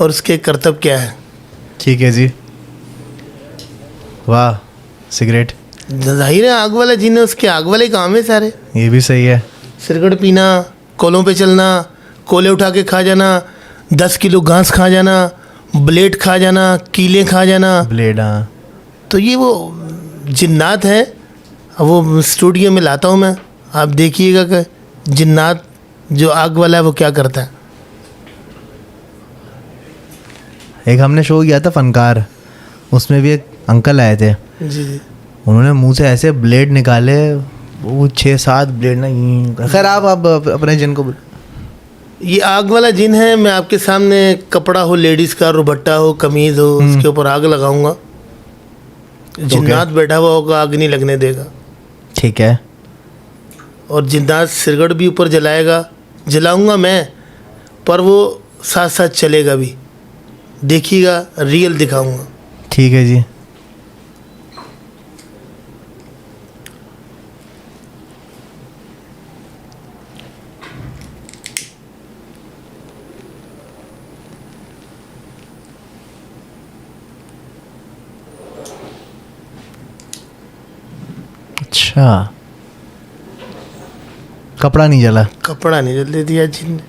और उसके करतब क्या है। ठीक है जी। वाह, सिगरेट। जाहिर है आग वाला जिन है, उसके आग वाले काम है सारे। ये भी सही है। सिगरेट पीना, कोलों पे चलना, कोले उठा के खा जाना, 10 किलो घास खा जाना, ब्लेड खा जाना, कीले खा जाना। ब्लेड, हाँ। तो ये वो जिन्नात है। अब वो स्टूडियो में लाता हूँ मैं, आप देखिएगा कि जिन्नात जो आग वाला है वो क्या करता है। एक हमने शो किया था फनकार, उसमें भी एक अंकल आए थे। जी जी। उन्होंने मुंह से ऐसे ब्लेड निकाले, वो 6-7 ब्लेड ना। खैर आप अपने जिन को। ये आग वाला जिन है। मैं आपके सामने कपड़ा हो, लेडीज़ का रुबट्टा हो, कमीज़ हो, उसके ऊपर आग लगाऊंगा। जिन्नात बैठा हुआ होगा, आग नहीं लगने देगा। ठीक है। और जिन्नात सिगरेट भी ऊपर जलाएगा, जलाऊंगा मैं, पर वो साथ साथ चलेगा भी। देखिएगा, रियल दिखाऊंगा। ठीक है जी। अच्छा, कपड़ा नहीं जला? कपड़ा नहीं जलने दिया जिन ने।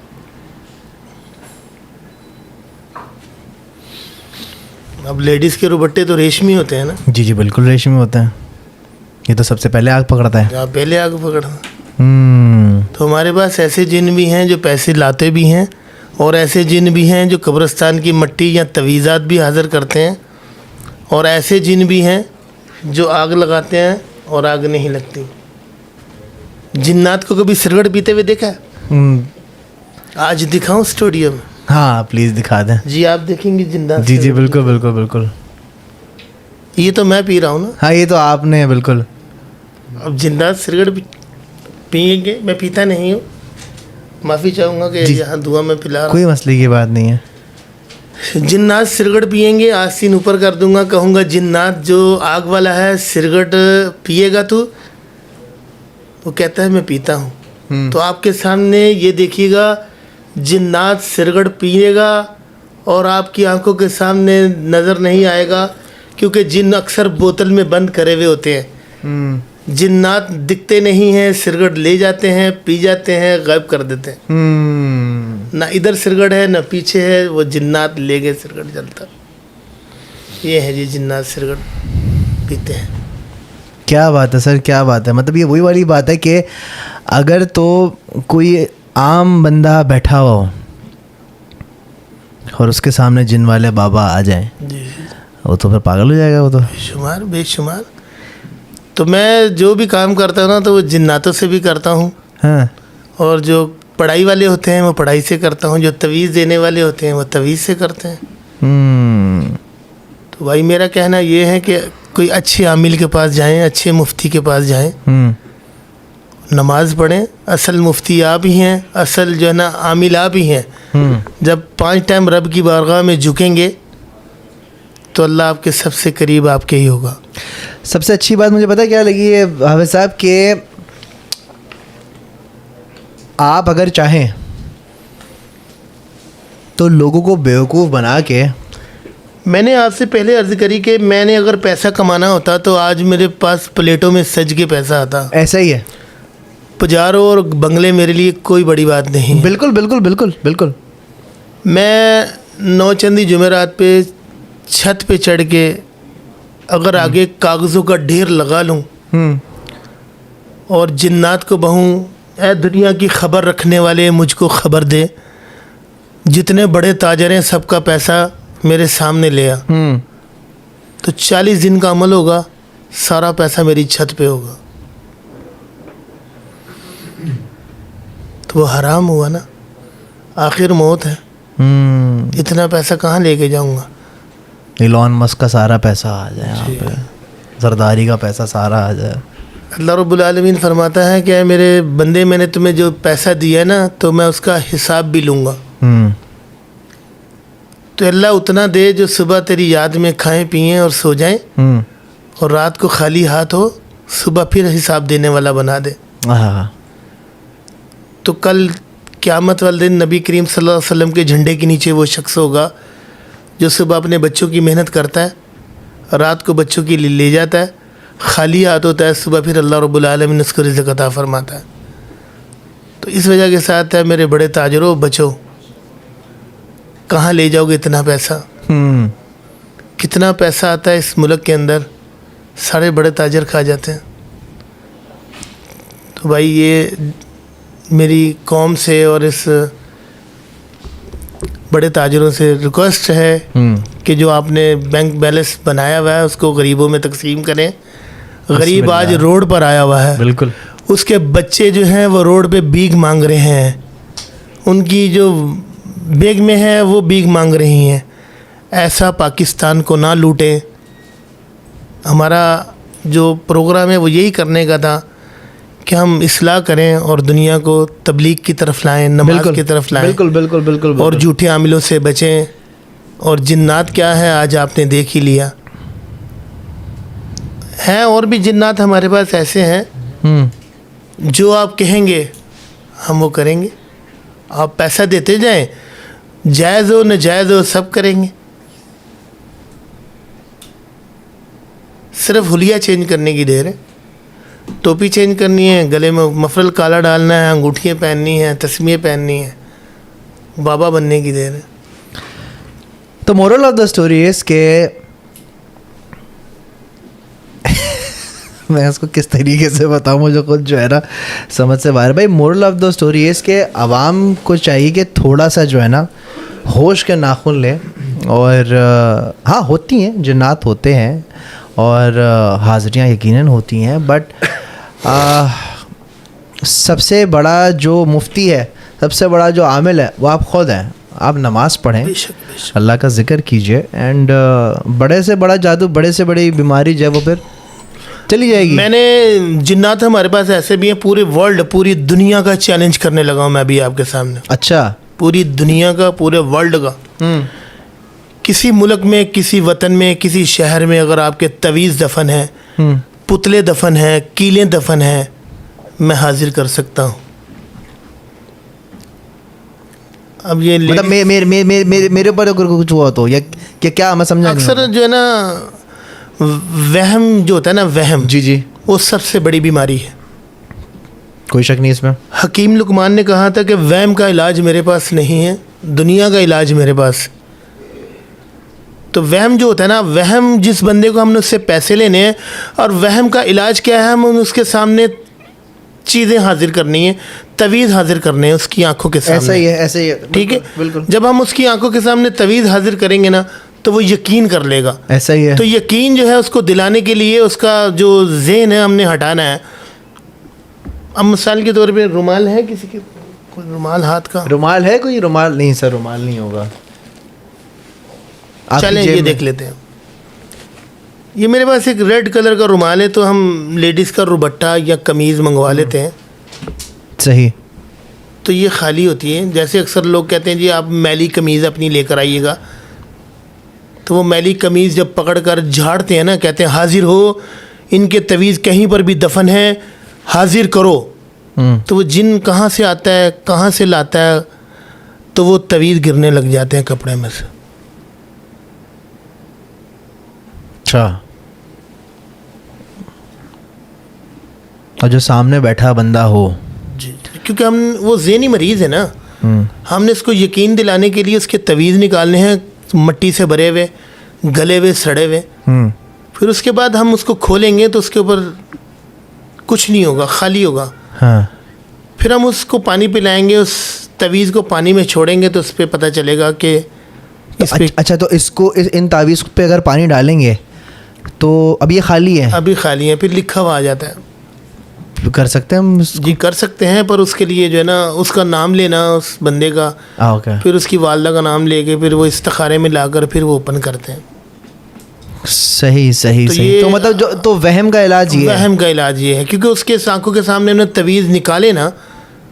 अब लेडीज़ के रुबट्टे तो रेशमी होते हैं ना? जी जी बिल्कुल रेशमी होते हैं। ये तो सबसे पहले आग पकड़ता है। जहाँ पहले आग पकड़ना। तो हमारे पास ऐसे जिन भी हैं जो पैसे लाते भी हैं और ऐसे जिन भी हैं जो कब्रिस्तान की मिट्टी या तवीज़ात भी हाज़िर करते हैं, और ऐसे जिन भी हैं जो आग लगाते हैं और आग नहीं लगती। जिन्नात को कभी सिगरेट पीते हुए देखा है? आज दिखाऊं स्टूडियो में? हाँ प्लीज़ दिखा दें। जी आप देखेंगे जिन्नात? जी जी बिल्कुल बिल्कुल बिल्कुल। ये तो मैं पी रहा हूँ ना। हाँ ये तो आपने बिल्कुल। अब जिन्नात सिगरेट पिएंगे, मैं पीता नहीं हूँ, माफ़ी चाहूँगा कि यहाँ धुआं में पिला रहा हूँ। कोई मसले की बात नहीं है। जिन्नात सिगरेट पिएंगे, आस्तीन ऊपर कर दूंगा, कहूँगा जिन्नात जो आग वाला है सिगरेट पिएगा तू? वो कहता है मैं पीता हूँ। तो आपके सामने ये देखिएगा, जिन्नात सिगरेट पिएगा और आपकी आंखों के सामने नज़र नहीं आएगा, क्योंकि जिन अक्सर बोतल में बंद करे हुए होते हैं। जिन्नात दिखते नहीं हैं, सिगरेट ले जाते हैं, पी जाते हैं, गायब कर देते हैं। ना इधर सिगरेट है ना पीछे है, वो जिन्नात ले गए सिगरेट जलता। ये है जी जिन्नात सिगरेट पीते हैं। क्या बात है सर, क्या बात है। मतलब ये वही वाली बात है कि अगर तो कोई आम बंदा बैठा हो और उसके सामने जिन वाले बाबा आ जाएं, जी वो तो फिर पागल हो जाएगा वो तो। बेशुमार बेशुमार। तो मैं जो भी काम करता हूँ ना, तो वो जिन्नातों से भी करता हूँ। हाँ और जो पढ़ाई वाले होते हैं वो पढ़ाई से करता हूँ, जो तवीज़ देने वाले होते हैं वो तवीज़ से करते हैं। तो भाई मेरा कहना ये है कि कोई अच्छे आमिल के पास जाएं, अच्छे मुफ्ती के पास जाएं, नमाज पढ़ें। असल मुफ्ती आप ही हैं, असल जो है ना आमिल आप ही हैं। जब 5 टाइम रब की बारगाह में झुकेंगे तो अल्लाह आपके सबसे करीब आपके ही होगा। सबसे अच्छी बात मुझे पता क्या लगी है हाफिज़ साहब, कि आप अगर चाहें तो लोगों को बेवकूफ़ बना के। मैंने आपसे पहले अर्ज़ करी कि मैंने अगर पैसा कमाना होता तो आज मेरे पास प्लेटों में सज के पैसा आता। ऐसा ही है। पजारों और बंगले मेरे लिए कोई बड़ी बात नहीं है। बिल्कुल बिल्कुल बिल्कुल बिल्कुल। मैं नौचंदी जुमेरात पे छत पे चढ़ के अगर आगे कागज़ों का ढेर लगा लूँ और जिन्नात को बहूँ, ऐ दुनिया की खबर रखने वाले मुझको खबर दे, जितने बड़े ताजर हैं सबका पैसा मेरे सामने ले आ, तो 40 दिन का अमल होगा, सारा पैसा मेरी छत पे होगा। तो वो हराम हुआ ना, आखिर मौत है। इतना पैसा कहाँ लेके जाऊँगा? इलॉन मस्क का सारा पैसा आ जाए यहाँ पे, जरदारी का पैसा सारा आ जाए। अल्लाह रब्बुल आलमीन फरमाता है कि मेरे बंदे मैंने तुम्हें जो पैसा दिया है ना, तो मैं उसका हिसाब भी लूँगा। तो अल्लाह उतना दे जो सुबह तेरी याद में खाएं पिएं और सो जाएं, और रात को खाली हाथ हो, सुबह फिर हिसाब देने वाला बना दे। तो कल क़यामत वाले दिन नबी करीम सल्लल्लाहु अलैहि वसल्लम के झंडे के नीचे वो शख्स होगा जो सुबह अपने बच्चों की मेहनत करता है, रात को बच्चों के लिए ले जाता है, खाली हाथ होता है, सुबह फिर अल्लाह रब्बुल आलमीन उसको रिज़्क़ अता फरमाता है। तो इस वजह के साथ है मेरे बड़े ताजरों, बचो, कहाँ ले जाओगे इतना पैसा? कितना पैसा आता है इस मुल्क के अंदर, सारे बड़े ताजर खा जाते हैं। तो भाई ये मेरी कौम से और इस बड़े ताजरों से रिक्वेस्ट है कि जो आपने बैंक बैलेंस बनाया हुआ है उसको गरीबों में तकसीम करें। गरीब आज रोड पर आया हुआ है, बिल्कुल, उसके बच्चे जो हैं वो रोड पे भीख मांग रहे हैं, उनकी जो बेग में है वो भीख मांग रही हैं। ऐसा पाकिस्तान को ना लूटें। हमारा जो प्रोग्राम है वो यही करने का था कि हम इस्लाह करें और दुनिया को तबलीग की तरफ लाएं, नमाज की तरफ लाएं। बिल्कुल बिल्कुल बिल्कुल। और झूठे आमिलों से बचें। और जिन्नात क्या है आज आपने देख ही लिया है। और भी जिन्नात हमारे पास ऐसे हैं जो आप कहेंगे हम वो करेंगे। आप पैसा देते जाएं, जायज़ हो नाजायज़ हो सब करेंगे। सिर्फ हुलिया चेंज करने की देर है, टोपी चेंज करनी है, गले में मफरल काला डालना है, अंगूठियाँ पहननी हैं, तस्मीएँ पहननी है, बाबा बनने की देर है। तो moral of the story is के मैं इसको किस तरीके से बताऊँ, मुझे खुद जो है ना समझ से बाहर। भाई मोरल ऑफ द स्टोरी है इसके आवाम को चाहिए कि थोड़ा सा जो है ना होश के नाखून लें। और हाँ होती हैं, जिन्नात होते हैं और हाज़रियाँ यकीनन होती हैं, बट सबसे बड़ा जो मुफ्ती है, सबसे बड़ा जो आमिल है वो आप ख़ुद हैं। आप नमाज़ पढ़ें, अल्लाह का ज़िक्र कीजिए, एंड बड़े से बड़ा जादू, बड़े से बड़ी बीमारी जो है वो फिर चली जाएगी। मैंने जिन्नात हमारे पास ऐसे भी हैं, पूरे वर्ल्ड, पूरी दुनिया का चैलेंज करने लगा हूँ मैं अभी आपके सामने। अच्छा, पूरी दुनिया का, पूरे वर्ल्ड का। किसी मुल्क में, किसी वतन में, किसी शहर में अगर आपके तवीज़ दफन है, पुतले दफन है, कीलें दफन है, मैं हाजिर कर सकता हूँ। अब ये मतलब मेरे ऊपर अगर कुछ हुआ तो, या क्या मैं समझा। अक्सर जो है ना वहम जो होता है ना, वहम, जी, वो सबसे बड़ी बीमारी है, कोई शक नहीं इसमें। हकीम लुकमान ने कहा था कि वहम का इलाज मेरे पास नहीं है, दुनिया का इलाज मेरे पास। तो वहम जो होता है ना, वहम जिस बंदे को हमने उससे पैसे लेने हैं, और वहम का इलाज क्या है, हम उसके सामने चीज़ें हाजिर करनी है, तवीज़ हाजिर करने हैं उसकी आंखों के सामने। ऐसा ही है, ठीक है, बिल्कुल। जब हम उसकी आंखों के सामने तवीज़ हाजिर करेंगे ना, तो वो यकीन कर लेगा। ऐसा ही है। तो यकीन जो है उसको दिलाने के लिए उसका जो ज़हन है हमने हटाना है। अब मिसाल के तौर पे रुमाल है किसी के, कोई रुमाल हाथ का रुमाल है, कोई रुमाल नहीं सर, रुमाल नहीं होगा। चलें ये देख लेते हैं। ये मेरे पास एक रेड कलर का रुमाल है, तो हम लेडीज़ का रुबट्टा या कमीज़ मंगवा लेते हैं। सही। तो ये खाली होती है। जैसे अक्सर लोग कहते हैं जी आप मैली कमीज़ अपनी लेकर आइएगा, तो वो मैली कमीज़ जब पकड़ कर झाड़ते हैं ना, कहते हैं हाजिर हो, इनके तवीज़ कहीं पर भी दफन है, हाजिर करो। तो वो जिन कहाँ से आता है, कहाँ से लाता है, तो वो तवीज़ गिरने लग जाते हैं कपड़े में से। अच्छा, और जो सामने बैठा बंदा हो जी, क्योंकि हम वो ज़हनी मरीज़ है ना, हमने इसको यकीन दिलाने के लिए उसके तवीज़ निकालने हैं, मट्टी से भरे हुए, गले हुए, सड़े हुए। फिर उसके बाद हम उसको खोलेंगे तो उसके ऊपर कुछ नहीं होगा, खाली होगा। हाँ। फिर हम उसको पानी पिलाएंगे, उस तवीज़ को पानी में छोड़ेंगे, तो उस पर पता चलेगा कि इस पे अच्छा, तो इसको इन तावीज़ पे अगर पानी डालेंगे तो अब ये खाली है, अभी खाली है, फिर लिखा हुआ आ जाता है। कर सकते हैं हम जी कर सकते हैं, पर उसके लिए जो है ना उसका नाम लेना उस बंदे का, ओके, फिर उसकी वालदा का नाम लेके फिर वो इस्तिखारे में लाकर फिर वो ओपन करते हैं। सही सही तो सही। तो मतलब जो तो वहम का इलाज ये है। वहम का इलाज ये है, क्योंकि उसके आंखों के सामने उन्होंने तवीज़ निकाले ना,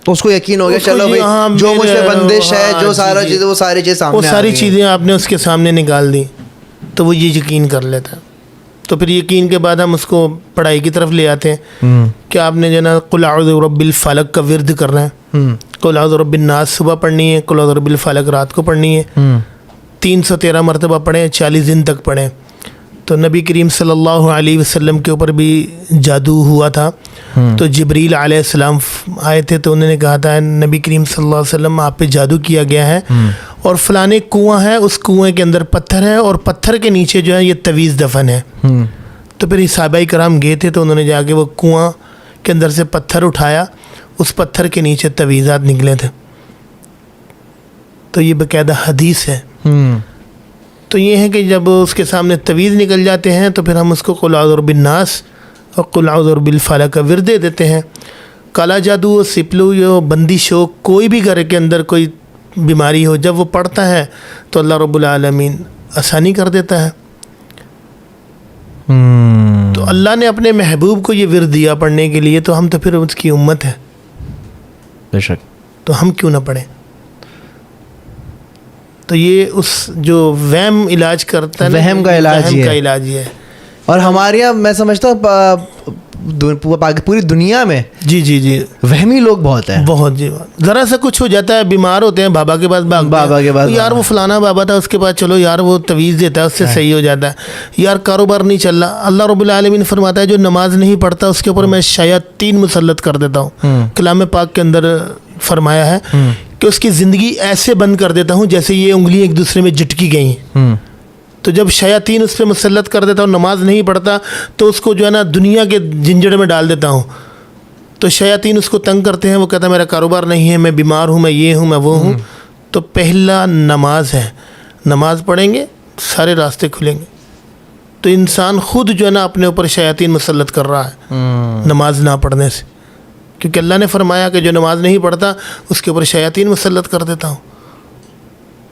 तो उसको यकीन हो गया, उसको चलो जी, भाई हाँ, जो मुझ पे बंदिश है, हाँ, जो जी, सारा जी। चीज़ें, वो सारी चीज़ें सामने वो सारी आ गई। चीज़ें आपने उसके सामने निकाल दी, तो वो ये यकीन कर लेता है। तो फिर यकीन के बाद हम उसको पढ़ाई की तरफ ले आते हैं कि आपने जो ना कुल अऊज़ु बिरब्बिल फलक का विर्द करना है, कुल अऊज़ु बिरब्बिन नास सुबह पढ़नी है, कुल अऊज़ु बिरब्बिल फलक रात को पढ़नी है, 313 मरतबा पढ़ें, 40 दिन तक पढ़ें। तो नबी करीम सल्लल्लाहु अलैहि वसल्लम के ऊपर भी जादू हुआ था। तो जिब्रील अलैहिस्सलाम आए थे, तो उन्होंने कहा था नबी करीम सल्लल्लाहु अलैहि वसल्लम आप पे जादू किया गया है, और फलाने कुआं है, उस कुएं के अंदर पत्थर है, और पत्थर के नीचे जो है ये तवीज़ दफन है। तो फिर सहाबाए कराम गए थे, तो उन्होंने जाके वो कुआं के अंदर से पत्थर उठाया, उस पत्थर के नीचे तवीज़ात निकले थे। तो ये बाकायदा हदीस है। तो ये है कि जब उसके सामने तवीज़ निकल जाते हैं, तो फिर हम उसको कुल अऊज़ु बिन्नास और कुल अऊज़ु बिल फलक का विर्द दे देते हैं। काला जादू, सिपलू, यो बंदिश हो, कोई भी घर के अंदर कोई बीमारी हो, जब वो पड़ता है तो अल्लाह रब्बुल आलमीन आसानी कर देता है। तो अल्लाह ने अपने महबूब को ये विर्द दिया पढ़ने के लिए, तो हम तो फिर उसकी उम्मत है, बेशक, तो हम क्यों ना पढ़ें। तो ये उस जो वहम इलाज करता है, वहम का इलाज ये है। और हमारे यहाँ मैं समझता हूँ पूरी दुनिया में जी वहमी लोग बहुत हैं, बहुत जी। ज़रा सा कुछ हो जाता है, बीमार होते हैं, बाबा के पास बाबा के पास, तो यार वो फलाना बाबा था, उसके पास चलो यार वो तवीज़ देता है, उससे सही हो जाता है। यार कारोबार नहीं चल रहा, अल्लाह रब्बुल आलमीन फरमाता है जो नमाज नहीं पढ़ता उसके ऊपर मैं शयातीन मुसल्लत कर देता हूँ। कलाम पाक के अंदर फरमाया है कि उसकी ज़िंदगी ऐसे बंद कर देता हूँ जैसे ये उंगलियाँ एक दूसरे में झटकी गई हैं। तो जब शयातीन उस पर मुसल्लत कर देता हूँ, नमाज नहीं पढ़ता, तो उसको जो है ना दुनिया के झंझट में डाल देता हूँ। तो शयातीन उसको तंग करते हैं, वो कहता है मेरा कारोबार नहीं है, मैं बीमार हूँ, मैं ये हूँ, मैं वो हूँ। तो पहला नमाज है, नमाज पढ़ेंगे सारे रास्ते खुलेंगे। तो इंसान खुद जो है ना अपने ऊपर शयातीन मुसल्लत कर रहा है नमाज ना पढ़ने से, क्योंकि अल्लाह ने फरमाया कि जो नमाज नहीं पढ़ता उसके ऊपर शयातीन मुसल्लत कर देता हूँ,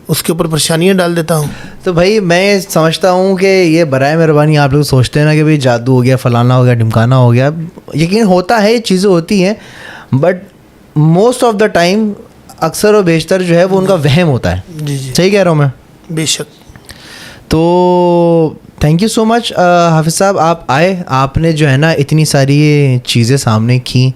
उसके ऊपर परेशानियाँ डाल देता हूँ। तो भाई मैं समझता हूँ कि ये बराए मेहरबानी आप लोग सोचते हैं ना कि भाई जादू हो गया, फलाना हो गया, ढिमकाना हो गया, यकीन होता है, ये चीज़ें होती हैं, but most of the time अक्सर और बेशतर जो है वो उनका वहम होता है। जी जी, सही कह रहा हूँ मैं? बेशक। तो थैंक यू सो मच हाफिज़ साहब, आप आए, आपने जो है ना इतनी सारी चीज़ें सामने की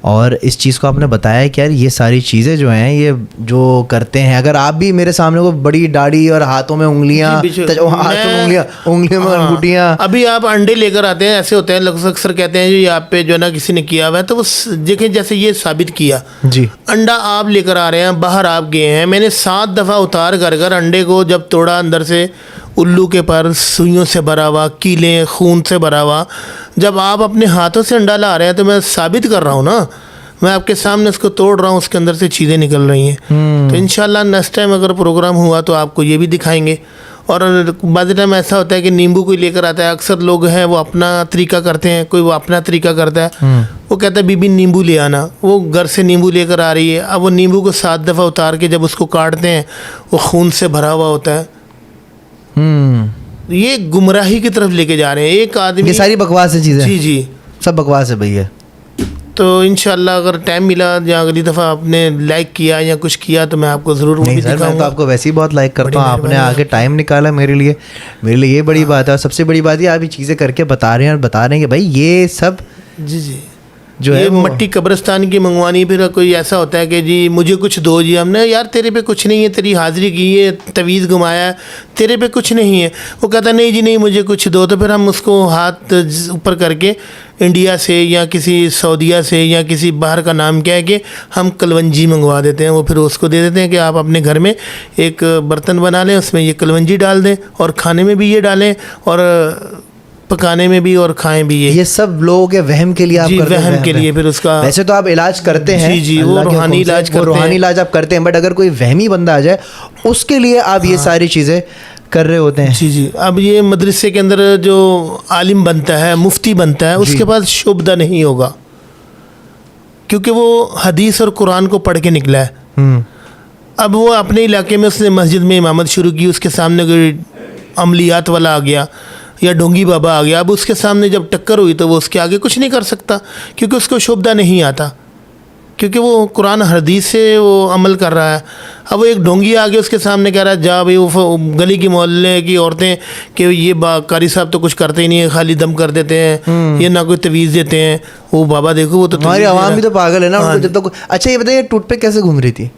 और इस चीज़ को आपने बताया कि यार ये सारी चीज़ें जो हैं ये जो करते हैं, अगर आप भी मेरे सामने को बड़ी दाढ़ी और हाथों में उंगलियां, हाथों में उंगलियों में अंगूठियाँ, अभी आप अंडे लेकर आते हैं, ऐसे होते हैं लोग अक्सर कहते हैं जी आप पे जो है ना किसी ने किया हुआ है, तो वो देखें जैसे ये साबित किया जी, अंडा आप लेकर आ रहे हैं, बाहर आप गए हैं, मैंने 7 दफ़ा उतार कर अंडे को जब तोड़ा, अंदर से उल्लू के पर सुइयों से भरा हुआ, कीले खून से भरा हुआ, जब आप अपने हाथों से अंडा ला रहे हैं तो मैं साबित कर रहा हूँ ना, मैं आपके सामने उसको तोड़ रहा हूँ, उसके अंदर से चीज़ें निकल रही हैं। तो इंशाल्लाह नेक्स्ट टाइम अगर प्रोग्राम हुआ तो आपको ये भी दिखाएंगे। और बाद टाइम ऐसा होता है कि नींबू कोई लेकर आता है, अक्सर लोग हैं वो अपना तरीका करते हैं, कोई वो अपना तरीका करता है, वो कहता है बीबी नींबू ले आना, वो घर से नींबू लेकर आ रही है, अब वो नींबू को 7 दफ़ा उतार के जब उसको काटते हैं वो खून से भरा हुआ होता है। ये गुमराही की तरफ लेके जा रहे हैं एक आदमी। ये सारी बकवास है चीज़ें। जी जी, सब बकवास है भैया। तो इंशाल्लाह अगर टाइम मिला या अगली दफ़ा आपने लाइक किया या कुछ किया तो मैं आपको ज़रूर वो भी दिखाऊंगा। मैं तो आपको वैसे ही बहुत लाइक करता हूँ, आपने आगे टाइम निकाला मेरे लिए ये बड़ी बात है। और सबसे बड़ी बात है आप ये चीज़ें करके बता रहे हैं और बता रहे हैं कि भाई ये सब जी जी जो है मट्टी कब्रिस्तान की मंगवानी। फिर कोई ऐसा होता है कि जी मुझे कुछ दो, जी हमने यार तेरे पे कुछ नहीं है, तेरी हाज़िरी की है, तवीज़ घुमाया, तेरे पे कुछ नहीं है। वो कहता नहीं जी नहीं मुझे कुछ दो, तो फिर हम उसको हाथ ऊपर करके इंडिया से या किसी सऊदीया से या किसी बाहर का नाम कह के हम कलवंजी मंगवा देते हैं। वो फिर उसको दे देते हैं कि आप अपने घर में एक बर्तन बना लें, उसमें ये कलवंजी डाल दें और खाने में भी ये डालें और पकाने में भी और खाएं भी ये सब लोगों के वहम के लिए आप करते हैं। वहम के लिए फिर उसका वैसे तो आप इलाज करते हैं। जी जी, वो रूहानी इलाज करते हैं, रूहानी इलाज आप करते हैं, बट अगर कोई वहमी बंदा आ जाए उसके लिए आप ये सारी चीज़ें कर रहे होते हैं। जी जी, अब ये मदरसे के अंदर जो आलिम बनता है, मुफ्ती बनता है, उसके पास शुबदा नहीं होगा क्योंकि वो हदीस और कुरान को पढ़ के निकला है। अब वो अपने इलाके में उसने मस्जिद में इमामत शुरू की, उसके सामने कोई अमलियात वाला आ गया या ढोंगी बाबा आ गया, अब उसके सामने जब टक्कर हुई तो वो उसके आगे कुछ नहीं कर सकता क्योंकि उसको शुबदा नहीं आता, क्योंकि वो कुरान हदीस से वो अमल कर रहा है। अब वो एक ढोंगी आगे उसके सामने कह रहा है जा भाई वो गली की मोहल्ले की औरतें कि ये कारी साहब तो कुछ करते ही नहीं है, खाली दम कर देते हैं, ये ना कोई तवीज़ देते हैं। वो बाबा देखो वो तो हमारी आवाम भी तो पागल है ना। हाँ, जब तक अच्छा ये बताइए टूट पे कैसे घूम रही थी?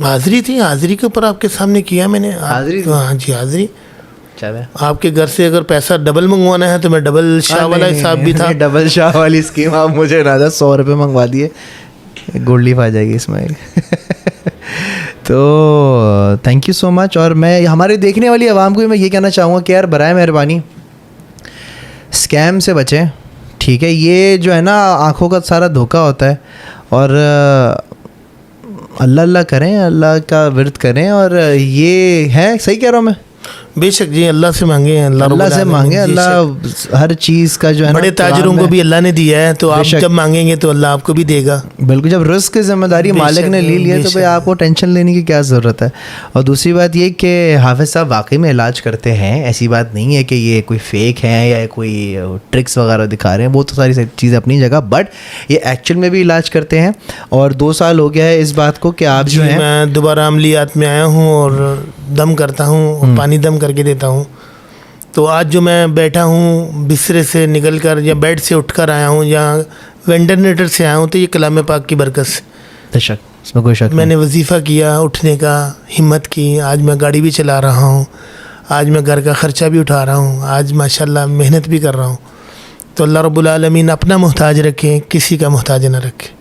हाज़िरी थी, हाज़िरी के ऊपर आपके सामने किया मैंने। हाज़िरी? हाँ जी हाज़िरी। चले आपके घर से अगर पैसा डबल मंगवाना है तो मैं डबल शाह वाला हिसाब भी था। डबल शाह वाली स्कीम आप मुझे ना 100 रुपये मंगवा दिए, गोल्ड लीफ आ जाएगी इसमें। तो थैंक यू सो मच। और मैं हमारे देखने वाली आवाम को भी मैं ये कहना चाहूँगा कि यार बराए मेहरबानी स्कैम से बचें, ठीक है? ये जो है ना आँखों का सारा धोखा होता है। और अल्लाह अल्लाह करें, अल्लाह का विर्द करें। और ये है, सही कह रहा हूँ मैं? बेशक जी, अल्लाह से मांगे, अल्लाह से मांगे। अल्लाह हर चीज़ का जो है बड़े ताजरों को भी अल्लाह ने दिया है, तो आप जब मांगेंगे तो अल्लाह आपको भी देगा। बिल्कुल, जब रिस्क की जिम्मेदारी मालिक ने ले लिया तो भाई आपको टेंशन लेने की क्या ज़रूरत है। और दूसरी बात ये कि हाफिज़ साहब वाकई में इलाज करते हैं, ऐसी बात नहीं है कि ये कोई फेक है या कोई ट्रिक्स वगैरह दिखा रहे हैं, वो तो सारी चीज़ें अपनी जगह, बट ये एक्चुअल में भी इलाज करते हैं। और 2 साल हो गया है इस बात को कि आप जो है, मैं दोबारा अमलियात में आया हूँ और दम करता हूँ, पानी दम करके देता हूँ। तो आज जो मैं बैठा हूँ बिस्तरे से निकल कर या बेड से उठकर आया हूँ या वेंटिलेटर से आया हूँ, तो ये कलाम पाक की बरकत से। बेशक, इसमें कोई शक। मैंने वजीफ़ा किया, उठने का हिम्मत की, आज मैं गाड़ी भी चला रहा हूँ, आज मैं घर का ख़र्चा भी उठा रहा हूँ, आज माशाल्लाह मेहनत भी कर रहा हूँ। तो अल्लाह रब्बुल आलमीन अपना मोहताज रखे, किसी का मोहताज न रखे।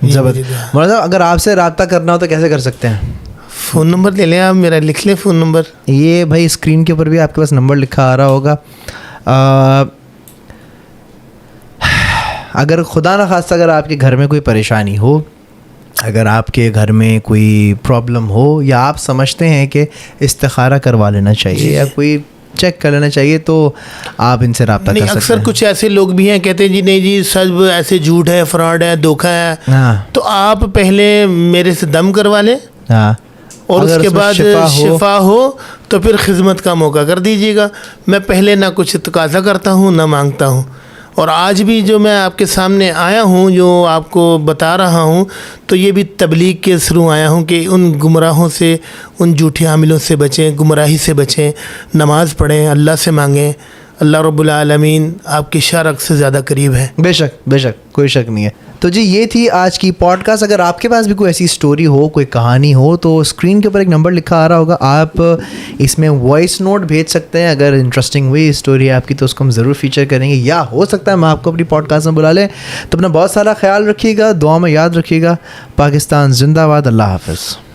ज़बरदस्त। मतलब अगर आपसे रब्ता करना हो तो कैसे कर सकते हैं? फ़ोन नंबर ले लें आप, मेरा लिख लें फ़ोन नंबर। ये भाई स्क्रीन के ऊपर भी आपके पास नंबर लिखा आ रहा होगा। अगर खुदा न खास्ता अगर आपके घर में कोई परेशानी हो, अगर आपके घर में कोई प्रॉब्लम हो, या आप समझते हैं कि इस्तिखारा करवा लेना चाहिए या कोई चेक कर लेना चाहिए, तो आप इनसे रब्ता कर सकते हैं। अक्सर कुछ ऐसे लोग भी हैं कहते हैं जी नहीं जी सब ऐसे झूठ है, फ्रॉड है, धोखा है। हाँ, तो आप पहले मेरे से दम करवा लें, हाँ, और अगर उसके उसमें बाद शिफा हो तो फिर खिदमत का मौका कर दीजिएगा। मैं पहले ना कुछ तकाजा करता हूँ ना मांगता हूँ। और आज भी जो मैं आपके सामने आया हूँ, जो आपको बता रहा हूँ, तो ये भी तबलीग के थ्रू आया हूँ कि उन गुमराहों से, उन झूठे आमिलों से बचें, गुमराही से बचें, नमाज़ पढ़ें, अल्लाह से मांगें। अल्लाह रब्बुल आलमीन आपकी शरक़ से ज़्यादा करीब है। बेशक बेशक, कोई शक नहीं है। तो जी ये थी आज की पॉडकास्ट। अगर आपके पास भी कोई ऐसी स्टोरी हो, कोई कहानी हो, तो स्क्रीन के ऊपर एक नंबर लिखा आ रहा होगा, आप इसमें वॉइस नोट भेज सकते हैं। अगर इंटरेस्टिंग हुई स्टोरी आपकी तो उसको हम ज़रूर फीचर करेंगे, या हो सकता है हम आपको अपनी पॉडकास्ट में बुला लें। तो अपना बहुत सारा ख्याल रखिएगा, दुआ में याद रखिएगा। पाकिस्तान जिंदाबाद। अल्लाह हाफ़िज़।